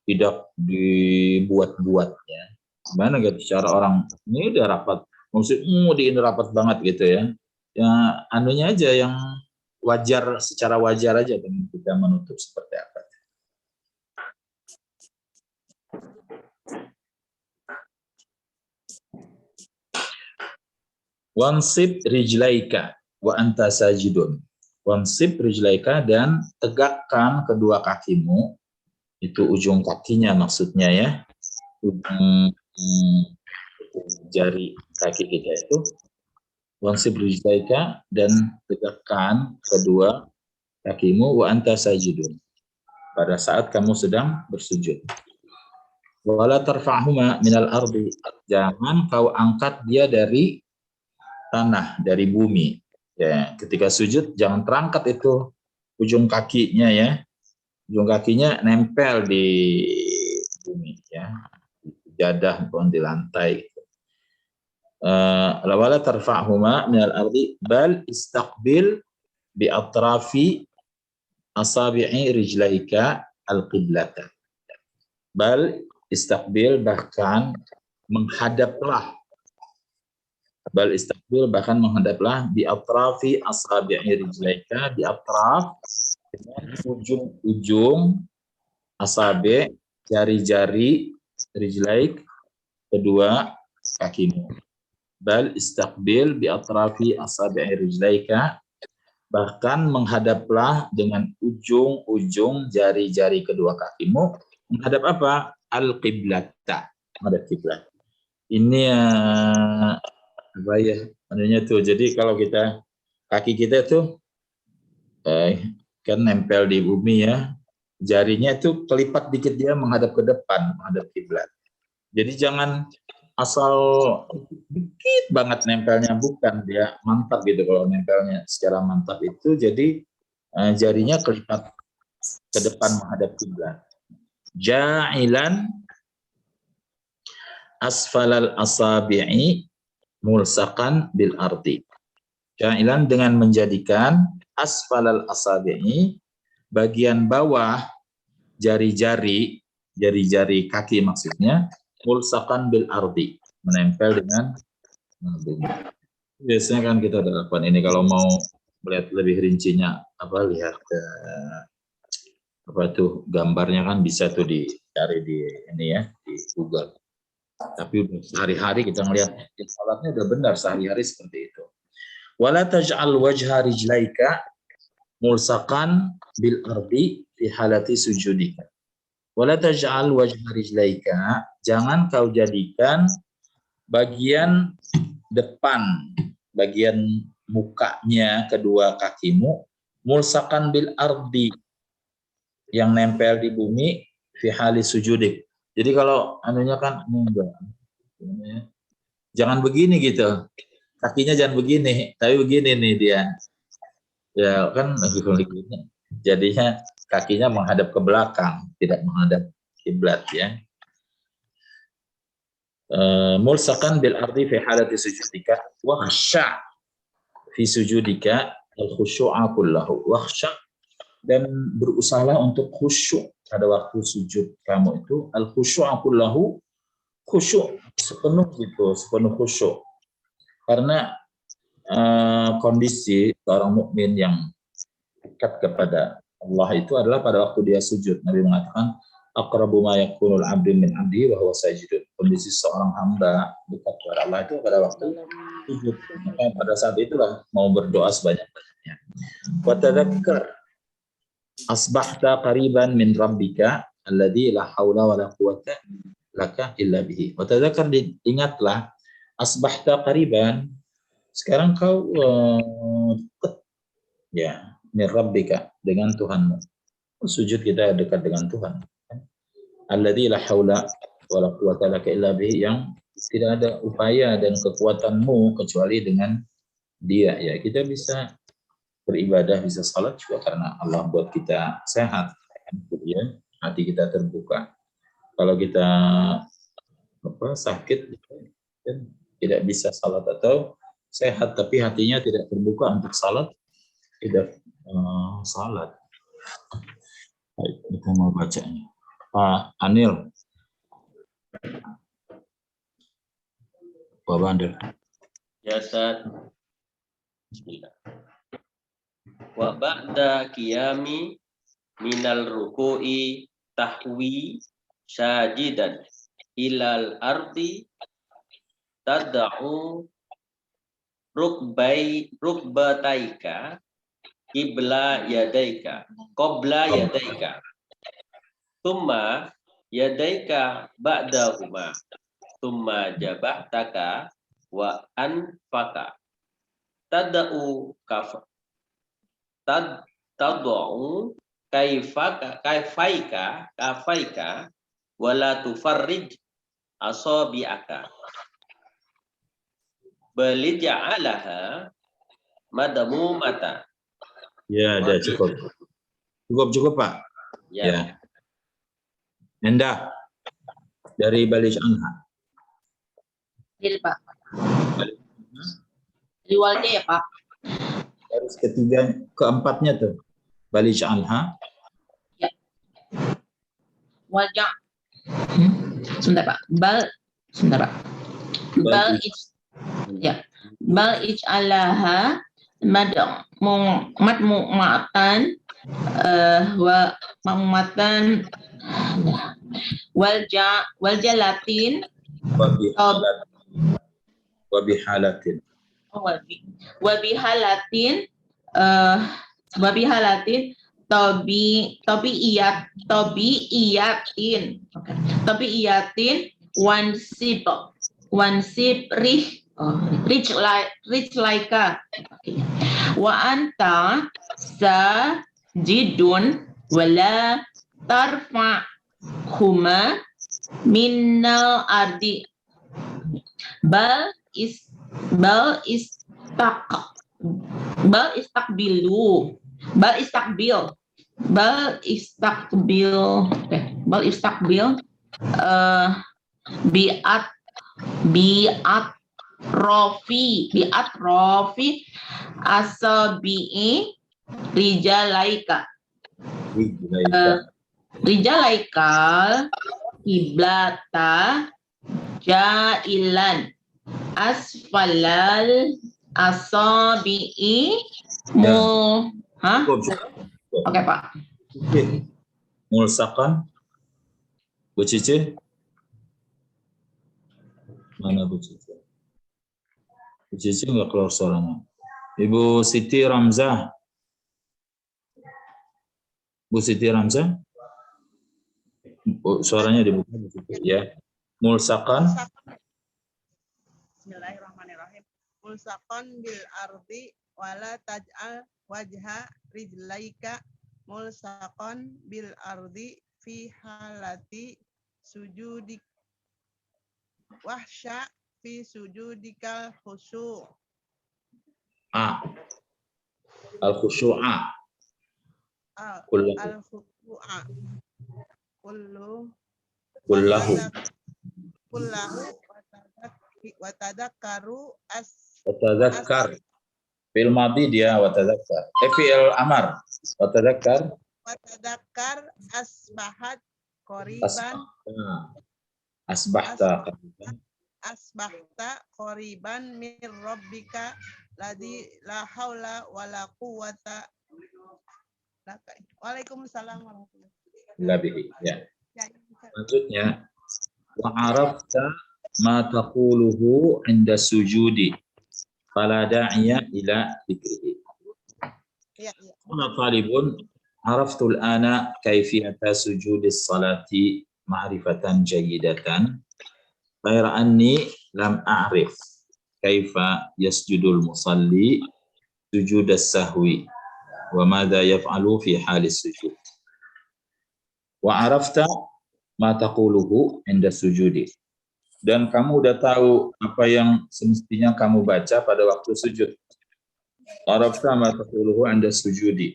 Tidak dibuat-buat ya. Gimana gitu cara orang ini udah rapat, maksudnya ini rapat banget gitu ya. Ya anunya aja yang wajar, secara wajar aja dengan kita menutup seperti apa. Wansib rijlaika wa anta sajidun. Wansib rijlaika, dan tegakkan kedua kakimu, itu ujung kakinya maksudnya ya, ujung jari kaki kita itu. Wansib rijlaika, dan tegakkan kedua kakimu, wa anta sajidun, pada saat kamu sedang bersujud. Wala tarfa'huma minal ardi, jangan kau angkat dia dari tanah, dari bumi. Ya, ketika sujud jangan terangkat itu ujung kakinya ya. Ujung kakinya nempel di bumi ya. Jadah pun di lantai. Wala tarfa'huma minal ardi bal istaqbil bi atrafi asabi'i rijlaika al-qiblata. Bal istaqbil, bahkan menghadaplah. Bal istaqbil, bahkan menghadaplah, bi atrafi asabi'i rijlaika, di atraf, dengan ujung-ujung asabi', jari-jari, rijlaik, kedua kakimu. Bal istaqbil bi atrafi asabi'i rijlaika, bahkan menghadaplah dengan ujung-ujung jari-jari kedua kakimu. Menghadap apa? Al-qiblata, menghadap kiblat. Ini apa ya anunya tuh, jadi kalau kita kaki kita tuh kan nempel di bumi ya, jarinya itu kelipat dikit, dia menghadap ke depan, menghadap kiblat. Jadi jangan asal dikit banget nempelnya, bukan, dia mantap gitu. Kalau nempelnya secara mantap itu jadi jarinya kelipat ke depan menghadap kiblat. Ja'ilan asfalal asabi'i mulsakan bil ardi. Ja'ilan, dengan menjadikan asfalal asabi'i, bagian bawah jari-jari kaki maksudnya, mulsakan bil ardi, menempel dengan bumi. Biasanya kan kita udah lakukan ini. Kalau mau melihat lebih rincinya, lihat gambarnya kan bisa tuh dicari di ini ya, di Google. Tapi sehari-hari kita ngelihat salatnya udah benar sehari-hari seperti itu. Wala taj'al wajha rijlaika mulsakan bil ardi fi halati sujudika. Wala taj'al wajha rijlaika, jangan kau jadikan bagian depan, bagian mukanya kedua kakimu mulsakan bil ardi, yang nempel di bumi, fi hali sujudik. Jadi kalau anunya kan jangan begini gitu, kakinya jangan begini, tapi begini nih dia, ya kan begini. Jadinya kakinya menghadap ke belakang, tidak menghadap kiblat ya. Mulsakan bil ardi fi halati sujudika wakhsha fi sujudika al khusyu'a kullahu, wakhsha, dan berusahalah untuk khusyuk pada waktu sujud kamu itu, al khusyu'a kullahu, khusyuk sepenuh khusyuk. Karena kondisi seorang mukmin yang dekat kepada Allah itu adalah pada waktu dia sujud. Nabi mengatakan aqrabu ma yakunul 'abdu min 'abdihi wa huwa sajid. Kondisi seorang hamba dekat kepada Allah itu pada waktu sujud. Maka pada saat itulah mau berdoa sebanyak-banyaknya. Wa tadzakkar asbahta qariban min rabbika alladzi la haula wa la quwwata laka illa bihi. Wa tadzakkar, ingatlah, asbahta qariban, sekarang kau ya min rabbika, dengan Tuhanmu. Sujud kita dekat dengan Tuhan. Alladzi la haula wa la quwwata laka illa bihi, yang tidak ada upaya dan kekuatanmu kecuali dengan Dia. Ya, kita bisa beribadah, bisa salat juga karena Allah buat kita sehat, ya, hati kita terbuka. Kalau kita sakit dan tidak bisa salat, atau sehat tapi hatinya tidak terbuka untuk salat, tidak salat. Baik, kita mau bacanya. Pak Anil, Pak Bandel. Jasad. Bismillah. Wa ba'da qiyami minal ruku'i tahwi sajidan ilal ardi tad'u rukbataika qabla yadaika thumma yadaika ba'dahuma thumma jabahtaka wa anfaka tad'u tad'u kaifaika wala tufarrij asabi'aka balija'alaha madamumata. Ya, udah cukup Pak. Ya. Endah dari Balij Anha. Jadi Pak. Riwalnya ya Pak. Garis keempatnya tuh Balij Anha. Ya. Wajah. Sebentar Pak. Bal ij'alaha madmu'matan wa ma'matan wal jalatin wa bihalatin tabi'iyatin wansib rich laika wa anta sajidun wala tarfa huma minnal ardi bal istakbil bi'at rofi asabi'i rijalaika kiblata jailan asfalal asabi'i hah? Oke, Pak. Mulsakan. Bu Cici? Mana Bu Cici? Bu Cici nggak keluar suaranya. Ibu Siti Ramzah. Bu Siti Ramzah? Suaranya dibuka Bu Siti, ya. Mulsakan. Bismillahirrahmanirrahim. Mulsaqan bil ardi wala taj'al wajha rijlaika mulsaqan bil ardi fi halati sujudik wahsya fi sujudikal khusyu'. Al-khushu'a. Al-khushu'a. Kullahu. Watadakkaru Watadakkar. Fi'il madhi dia watadakkar. Fi'il amar. Watadakkar. Watadakkar asbahat qoriban. Asbahta. Asbahta qoriban min rabbika ladzi la haula wala quwwata. Waalaikumsalam warahmatullahi wabarakatuh. Ya. Selanjutnya, wa arafta ma taquluhu 'inda sujudi fala da'iya ila dzikrihi. Qala talibun araftu al-ana kayfiyata sujudis salati ma'rifatan jayyidatan ghaira anni lam a'rif kaifa yasjudul musalli sujudas sahwi wa madza yaf'alu fi halis sujud. Wa arafta ma taquluhu 'inda sujudi. Dan kamu udah tahu apa yang semestinya kamu baca pada waktu sujud. Arafta ma taquluhu 'inda sujudi.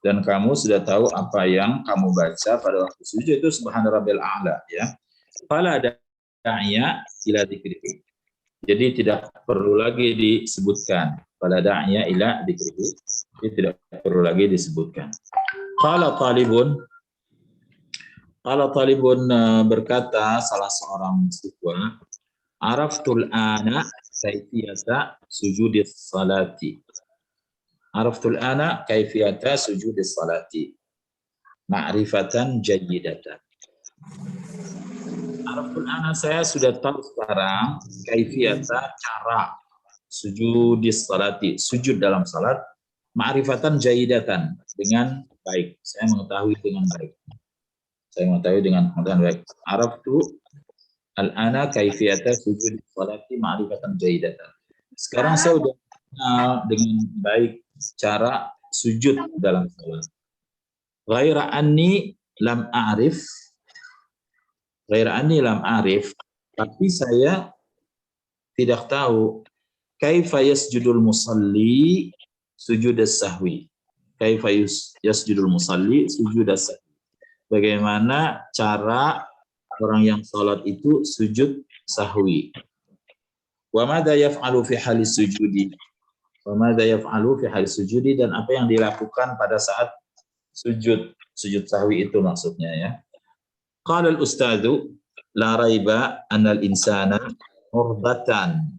Dan kamu sudah tahu apa yang kamu baca pada waktu sujud itu subhana rabbil a'la, ya. Fala da'iya ila dzikrihi. Jadi tidak perlu lagi disebutkan. Fala da'iya ila dzikrihi. Jadi tidak perlu lagi disebutkan. Qala talibun berkata salah seorang siswa, araftul ana kaifiyata sujudis salati. Araftul ana kaifiyata sujudis salati. Ma'rifatan jayyidatan. Araftul ana, saya sudah tahu sekarang kaifiyata, cara sujudis salati, sujud dalam salat, ma'rifatan jayyidatan, dengan baik. Saya mengetahui dengan baik. Araftu al-ana kaifiyata sujud salati ma'rifatan jayyidatan. Sekarang saya sudah kenal dengan baik cara sujud dalam salat. Ghaira anni lam a'rif, tapi saya tidak tahu kaifa yasjudul musalli sujudas sahwi. Kaifa yasjudul musalli sujudas sahwi. Bagaimana cara orang yang sholat itu sujud sahwi. Wa madza yaf'alu fi halis sujudi. Dan apa yang dilakukan pada saat sujud sahwi itu maksudnya, ya. Qala al-ustadzu la raiba anna al-insana urdatun.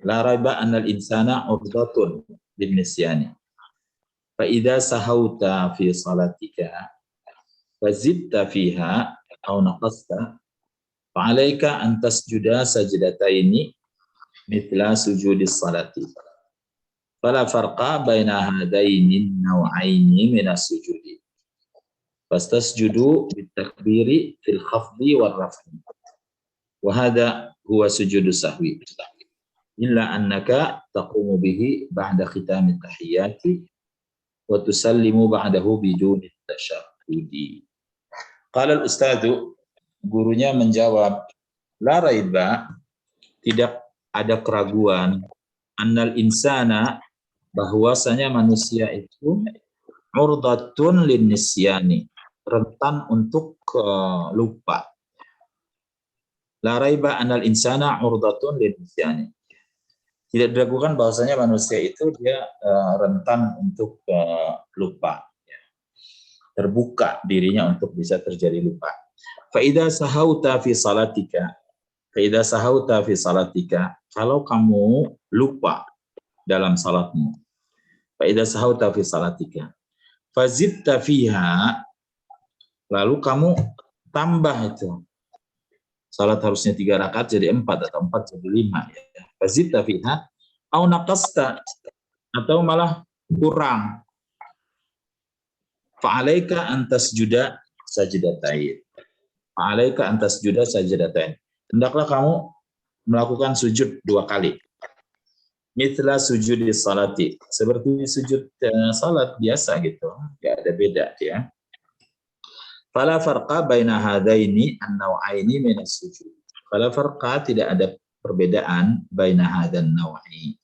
La raiba anna al-insana urdatun lin-nisyani. فإذا سهوت في صلاتك فزدت فيها أو نقصت فعليك أن تسجد سجدتين مثل سجود الصلاة فلا فرق بين هذين النوعين من السجود فاستسجد بالتكبير في الخفض والرفع وهذا هو سجود السهو إلا أنك تقوم به بعد ختام التحيات wa tusallimu ba'dahu biduni tasyahhudi. Qala al-ustadzu, gurunya menjawab, la raiba, tidak ada keraguan, annal insana, bahwasanya manusia itu urdatun lin nisyani, rentan untuk lupa. La raiba annal insana urdatun lin nisyani. Tidak diragukan bahwasanya manusia itu dia rentan untuk lupa, terbuka dirinya untuk bisa terjadi lupa. Fa idza sahauta fi salatika. Fa idza sahauta fi salatika. Kalau kamu lupa dalam salatmu. Fa idza sahauta fi salatika. Fazidta fiha. Lalu kamu tambah itu. Salat harusnya 3 rakaat jadi 4 atau 4 jadi 5 ya. Fazidta fiha au naqasta, atau malah kurang. Fa'alaika an tasjuda sajdatain. Fa'alaika an tasjuda sajdatain. Hendaklah kamu melakukan sujud 2 kali. Mithla sujudi salati, seperti sujud salat biasa gitu. Enggak ada beda ya. Fala farqa baina hadaini an-naw'aini min as-sujud. Fala farqa, tidak ada perbedaan baina hadan naw'i,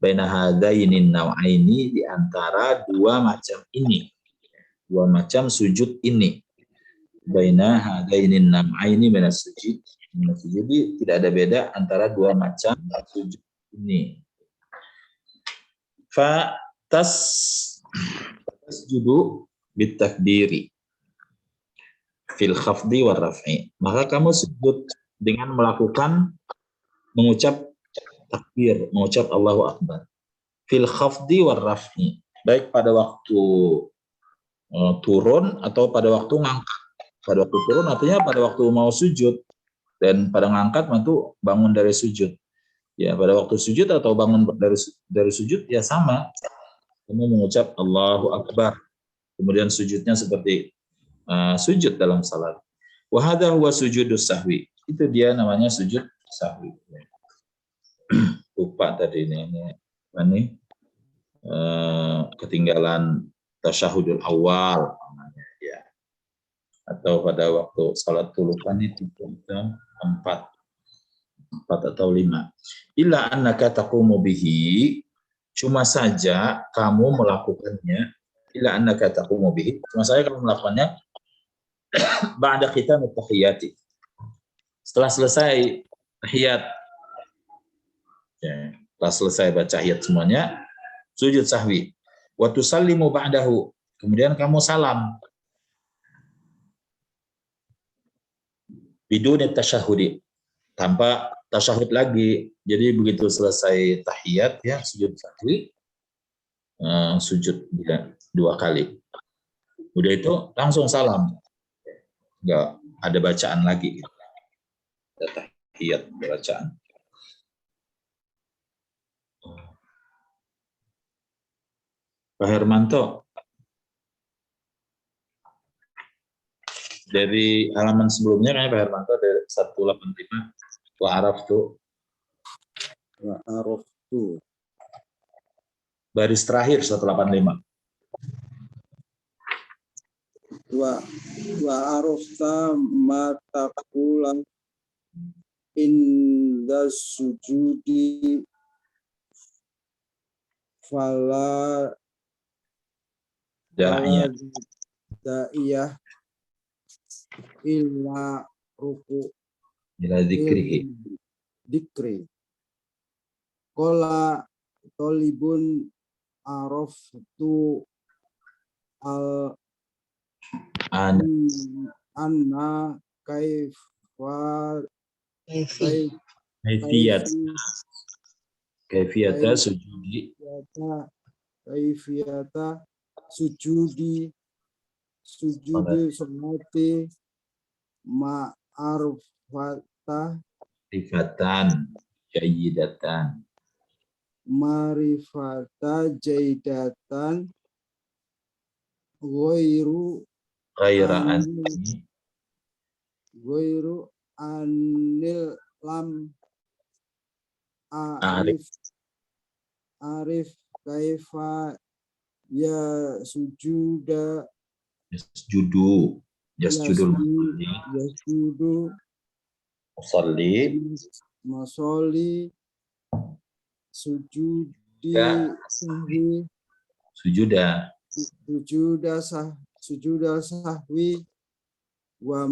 baina hadaini an-naw'aini, di antara 2 macam ini. 2 macam sujud ini. Baina hadaini an-naw'aini min as-sujud. Jadi tidak ada beda antara 2 macam sujud ini. Fa tasjudu bitakbiri fil khafdi war raf'i. Maka kamu sujud dengan mengucap takbir, mengucap Allahu Akbar. Fil khafdi war raf'i. Baik pada waktu turun atau pada waktu ngangkat. Pada waktu turun artinya pada waktu mau sujud, dan pada ngangkat itu bangun dari sujud. Ya, pada waktu sujud atau bangun dari sujud ya sama. Kamu mengucap Allahu Akbar. Kemudian sujudnya seperti sujud dalam salat. Wa hadza huwa sujudus sahwi. Itu dia namanya sujud sahwi. Lupa tadi ini ketinggalan tasyahudul awal namanya ya. Atau pada waktu salat tulukan itu 4 atau 5. Illa annaka taqumu bihi, cuma saja kamu melakukannya. Illa annaka taqumu bihi, cuma saja kamu melakukannya ba'da khitam at-tahiyyati, setelah selesai tahiyat. Ya, setelah selesai baca tahiyat semuanya, sujud sahwi. Wa tusallimu ba'dahu, kemudian kamu salam. Bidun tasyahudi, tanpa tasyahud lagi. Jadi begitu selesai tahiyat ya, sujud sahwi, sujud 2 kali. Udah itu langsung salam. Enggak ada bacaan lagi. Ada tahiyat bacaan. Pak Hermanto, dari halaman sebelumnya kayaknya Pak Hermanto dari 185 wa araftu. Wa araftu. Baris terakhir 185. Wa arafta ma taqula inda sujudi fala da'iyah illa ruku ila dzikrihi. Dikri. Qala talibun araftu al anna kaifiyata sujudi sholati ma'arfata rifatan jayyidatan. Marifata jaidatan Ghaira anil lam arif kaifa ya yasjudu musalli sujuda sahwi wa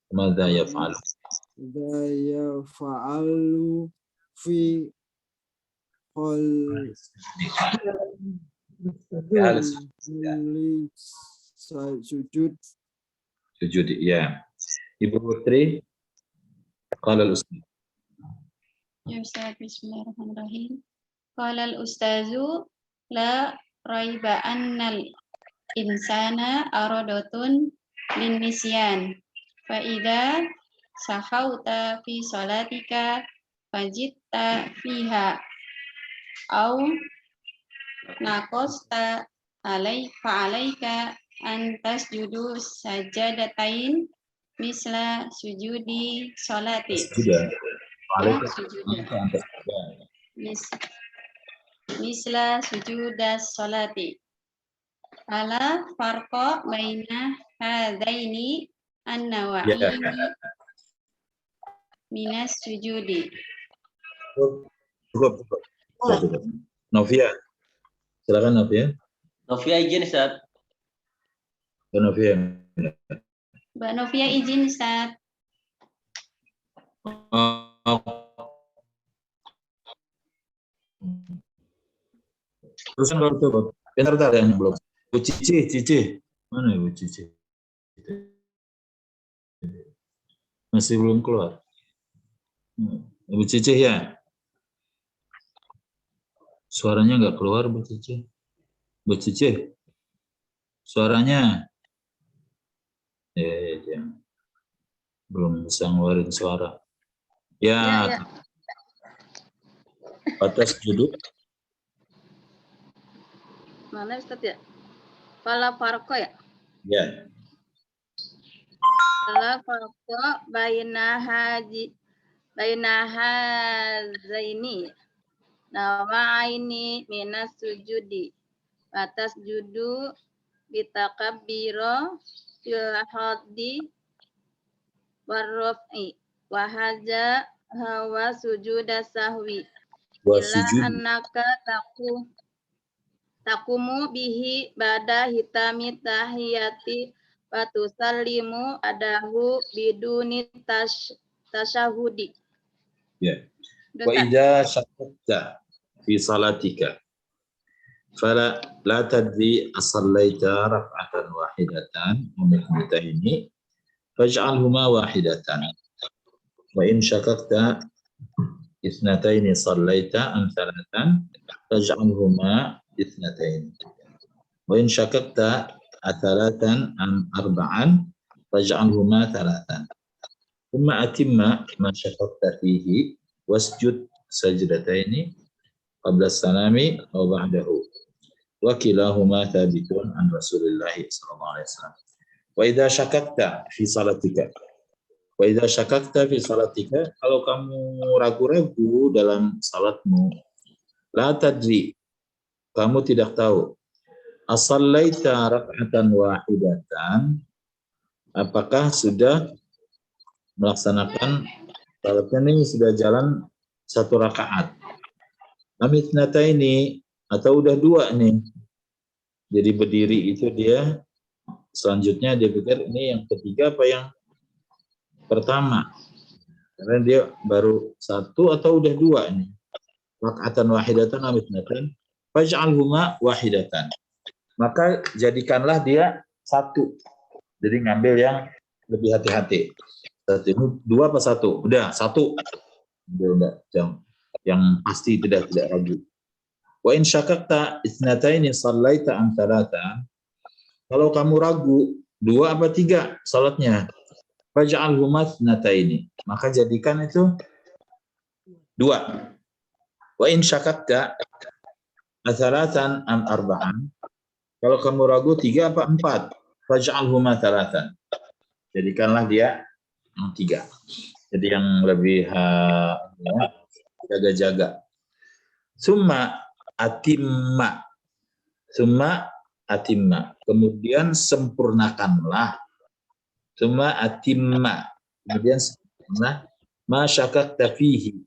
madza yaf'alu fi sujud. Sujud, ya. Ibu Putri, qala al-ustaz. Ya Ustaz, bismillahirrahmanirrahim. Qala al-ustazu la raiba annal insana aradatun lin nisyan. Fa idza sahauta fi salatika fajitta fiha au naqasta alaika an tasjudu sajadatain misla sujudi salati. Sudah. Sujuda. Misla sujuda salati. Ala farqa baina hadaini an-nawaini minas sujudi. Cukup. Novia. Silakan Novia. Novia izin Ustaz. Novia. Mbak Novia izin Ustaz. Terusan baru coba. Bentar yang belum. Bu Cici. Mana Ibu Cici? Masih belum keluar. Ibu Cici ya. Suaranya nggak keluar Bu Cici. Bu Cici. Suaranya. Ya. Belum bisa ngeluarin suara. Ya. Batas duduk. Mana Ustaz ya? Fala farqa ya? Ya. Fala farqa baina hazaini nawaini minas sujudi. Batas judu bitakabbiro fil haddi warraf'i wa haja hawa sujuda sahwi. Ila annaka takumu bihi bada hitami tahiyati wa tusallimu adahu biduni tasyahudi. Ya. Wa idza syakakta fi salatika fala la tadri asallaita rak'atan wahidatan wa mithnataini faj'alhuma wahidatan wa in syakakta ithnataini sallaita am thalathan faj'alhuma ithnataini wa in syakakta athalatan am arba'an faj'alhuma thalathan thumma atimma ma syakakta fihi wasjud sajdataini qabla salami aw ba'dahu wa kilahuma thabitun an Rasulillah sallallahu alaihi wasallam. Wa idza syakakta fi salatika. Wa idza syakakta fi salatika, kalau kamu ragu-ragu dalam salatmu, la tadri, kamu tidak tahu, asallaita rak'atan wahidatan, apakah sudah melaksanakan salatnya ini sudah jalan satu rakaat. Amitnata ini atau udah dua nih. Jadi berdiri itu dia, selanjutnya dia pikir ini yang ketiga apa yang pertama. Karena dia baru satu atau udah dua nih. Raka'atan wahidatan amitnatan faj'alhuma wahidatan. Maka jadikanlah dia satu. Jadi ngambil yang lebih hati-hati. Satu ini dua apa satu? Udah satu. Udah yang pasti tidak ragu. Wa in syakakta ithnataini sallaita am thalatha. Kalau kamu ragu dua apa tiga salatnya, faj'alhuma ithnataini. Maka jadikan itu dua. Wa in syakakta thalathan am arba'an. Kalau kamu ragu tiga apa empat, faj'alhuma thalathan. Jadikanlah dia yang tiga. Jadi yang lebih jaga-jaga. Summa atimma. Kemudian sempurnakanlah. Summa atimma. Kemudian sempurna. Ma syakakta fihi.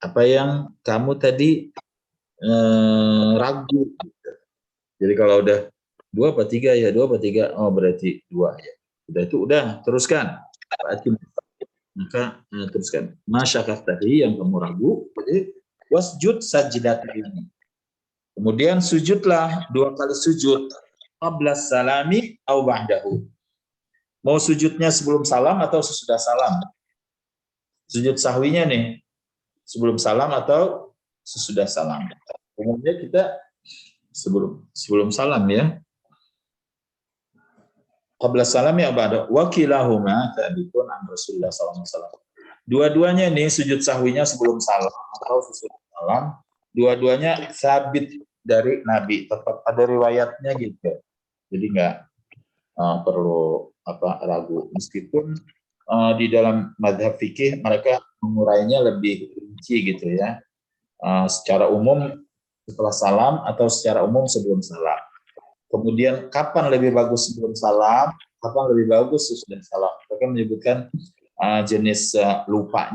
Apa yang kamu tadi ragu. Jadi kalau udah dua apa tiga ya, dua apa tiga, oh berarti dua ya. Udah itu udah, teruskan. Maka teruskan. Ma syakakta fihi yang kamu ragu. Jadi wasjud sajdataini. Kemudian sujudlah dua kali sujud. qabla salami au ba'dahu. Mau sujudnya sebelum salam atau sesudah salam? Sujud sahwinya nih, sebelum salam atau sesudah salam? Umumnya kita sebelum salam ya. Qabla salami au ba'dahu. Wa kilahuma thabitun an Rasulullah sallallahu alaihi wasallam. Dua-duanya nih sujud sahwinya sebelum salam atau sesudah salam, dua-duanya sabit dari Nabi, tetap ada riwayatnya gitu. Jadi nggak perlu ragu. Meskipun di dalam mazhab fikih mereka mengurainya lebih rinci gitu ya. Secara umum setelah salam atau secara umum sebelum salam. Kemudian kapan lebih bagus sebelum salam, kapan lebih bagus sesudah salam. Mereka menyebutkan jenis lupa.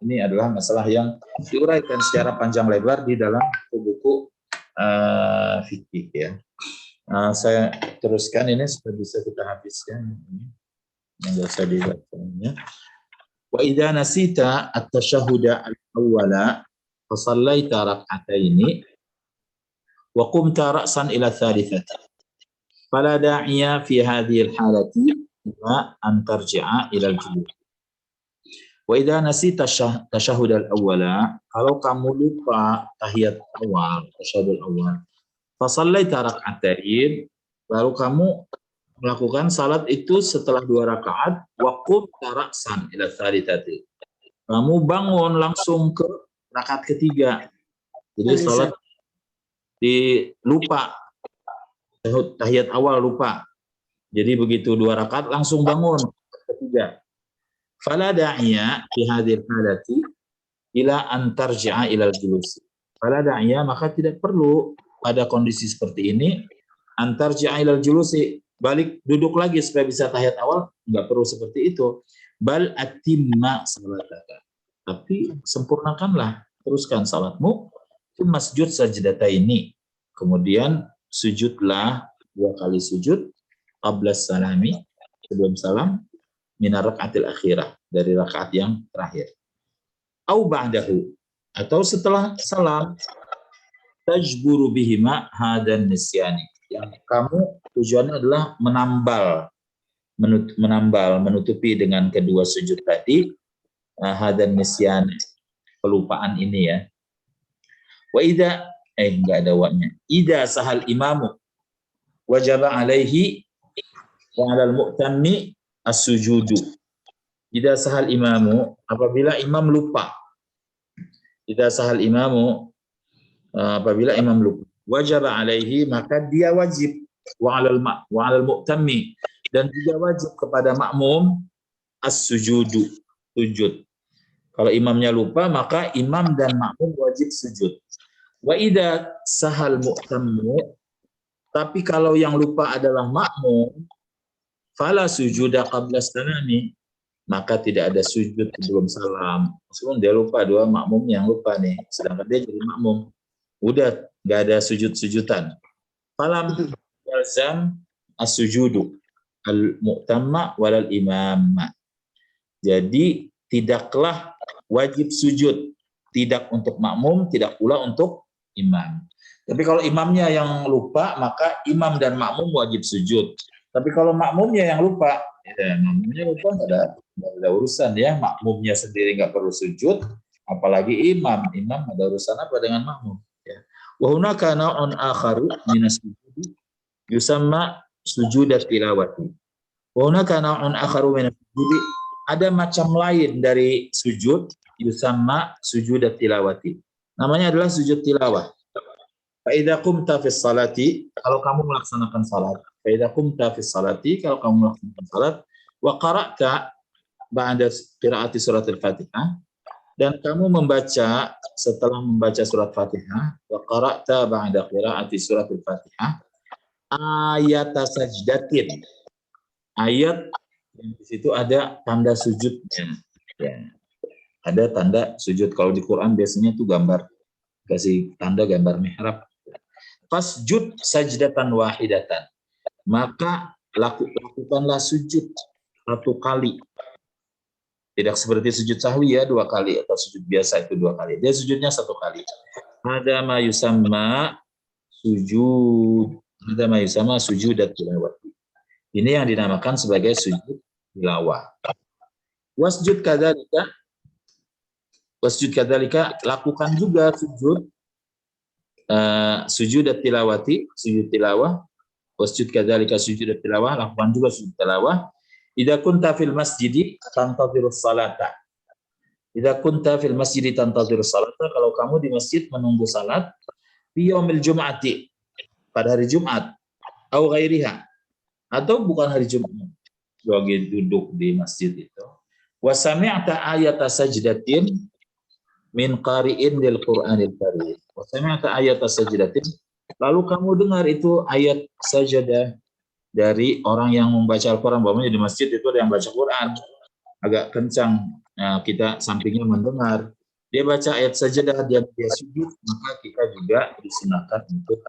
Ini adalah masalah yang diuraikan secara panjang lebar di dalam buku fikih ya. Saya teruskan ini supaya bisa kita habiskan. Yang saya dibacanya. Wa idza nasita at-tashahhuda al-awwala fa shallaita rak'ataini wa qumta ra'san ila thalithati fala da'iya fi hadhihi al-halati ila an tarji'a ila al-julus. Wa idza nasita tashahhud al-awwala, kalau kamu lupa tahiyat awal, tasyahud awal, fa shallaita rak'atain, lalu kamu melakukan salat itu setelah 2 rakaat, wa qumta ra'san ila tsalitsati. Kamu bangun langsung ke rakaat ketiga. Jadi salat lupa tahiyat awal lupa. Jadi begitu 2 rakaat langsung bangun ketiga. Fala da'iya fi hadhil halati ila an tarji'a ila al-julus. Fala da'iya, maka tidak perlu pada kondisi seperti ini an tarji'a ila al-julusi, balik duduk lagi supaya bisa tahiyat awal, enggak perlu seperti itu. Bal atimma salataka. Tapi sempurnakanlah, teruskan salatmu. Tsumma sujud sajdataini. Kemudian sujudlah 2 kali sujud qabla salami, sebelum salam, minar rakaatil akhirah, dari rakaat yang terakhir. Au ba'dahu, atau setelah salam, tajburu bihima hadan nisyani, yang kamu tujuannya adalah menutupi dengan kedua sujud tadi hadan nisyan, kelupaan ini ya. Wa idza enggak ada waknya. Idza sahal imamu wajaba alaihi wa 'alal mu'tammi as-sujudu. Idza sahal imamu, apabila imam lupa. Idza sahal imamu, apabila imam lupa, wajaba alaihi, maka dia wajib, wa 'alal mu'tammi, dan juga wajib kepada makmum as-sujudu, sujud. Kalau imamnya lupa, maka imam dan makmum wajib sujud. Wa idza sahal mu'tammu, tapi kalau yang lupa adalah makmum, fala sujuda qabla salami, maka tidak ada sujud sebelum salam. Meskipun dia lupa, dua makmum yang lupa nih, sedangkan dia jadi makmum, udah nggak ada sujud-sujudan. Falam yalzam as-sujudu al-mu'tamma walal imam. Jadi tidaklah wajib sujud, tidak untuk makmum, tidak pula untuk imam. Tapi kalau imamnya yang lupa, maka imam dan makmum wajib sujud. Tapi kalau makmumnya yang lupa, nggak ada urusan ya. Makmumnya sendiri nggak perlu sujud, apalagi imam. Imam ada urusan apa dengan makmum? Ya. Wa hunaka naw'un akharu minas sujudi yusamma sujudat tilawati. Wa hunaka naw'un akharu minas sujudi, ada macam lain dari sujud, yusamma sujudat tilawati. Namanya adalah sujud tilawah. Fa idza qumta fis salati, kalau kamu melaksanakan salat. Fa idza qumta fis salati, kalau kamu melaksanakan salat, wa qara'ta ba'da qiraati surat al-Fatihah, dan kamu membaca setelah membaca surat Fatihah, wa qara'ta ba'da qiraati surat al-Fatihah ayat sajdatin. Ayat yang di situ ada tanda sujudnya. Ya. Ada tanda sujud. Kalau di Quran biasanya tuh gambar, kasih tanda gambar mihrab. Fasjud sajdatan wahidatan. Maka lakukanlah sujud 1 kali. Tidak seperti sujud sahwi ya 2 kali, atau sujud biasa itu 2 kali. Dia sujudnya 1 kali. Ada ma yusamma sujud Ada ma yusama sujudat tilawati. Ini yang dinamakan sebagai sujud tilawah. Wasjud kadzalika, lakukan juga sujud sujudat tilawati, sujud tilawah. Wasjud kadzalika sujudat tilawah, lakukan juga sujud tilawah. Idza kunta fil masjidi tantadhirus salata. Idza kunta fil masjidi tantadhirus salata, kalau kamu di masjid menunggu salat fi yaumil jum'ati, pada hari Jumat, atau ghairiha, atau bukan hari Jumat, sebagai duduk di masjid itu. Wa sami'ta ayata sajdatin min qari'in lil Qur'anil Karim. Wa sami'ta ayata sajdatin, lalu kamu dengar itu ayat sajadah dari orang yang membaca Al-Quran. Bahwa di masjid itu ada yang baca Quran agak kencang, nah, kita sampingnya mendengar dia baca ayat sajadah, dia sujud, maka kita juga disunahkan untuk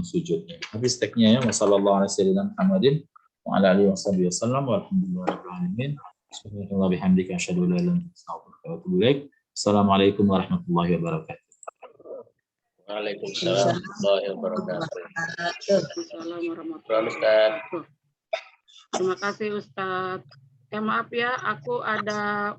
sujud. Habis teknya ya. Wassalamualaikum warahmatullahi wabarakatuh. Walhamdulillahirrahmanirrahim. Subhanallah bihamdika asyhadu an la ilaha illa anta astaghfiruka wa atubu ilaik. Assalamualaikum warahmatullahi wabarakatuh. Waalaikumsalam warahmatullahi wabarakatuh. Assalamualaikum warahmatullahi wabarakatuh. Terima kasih Ustadz. Maaf ya, aku ada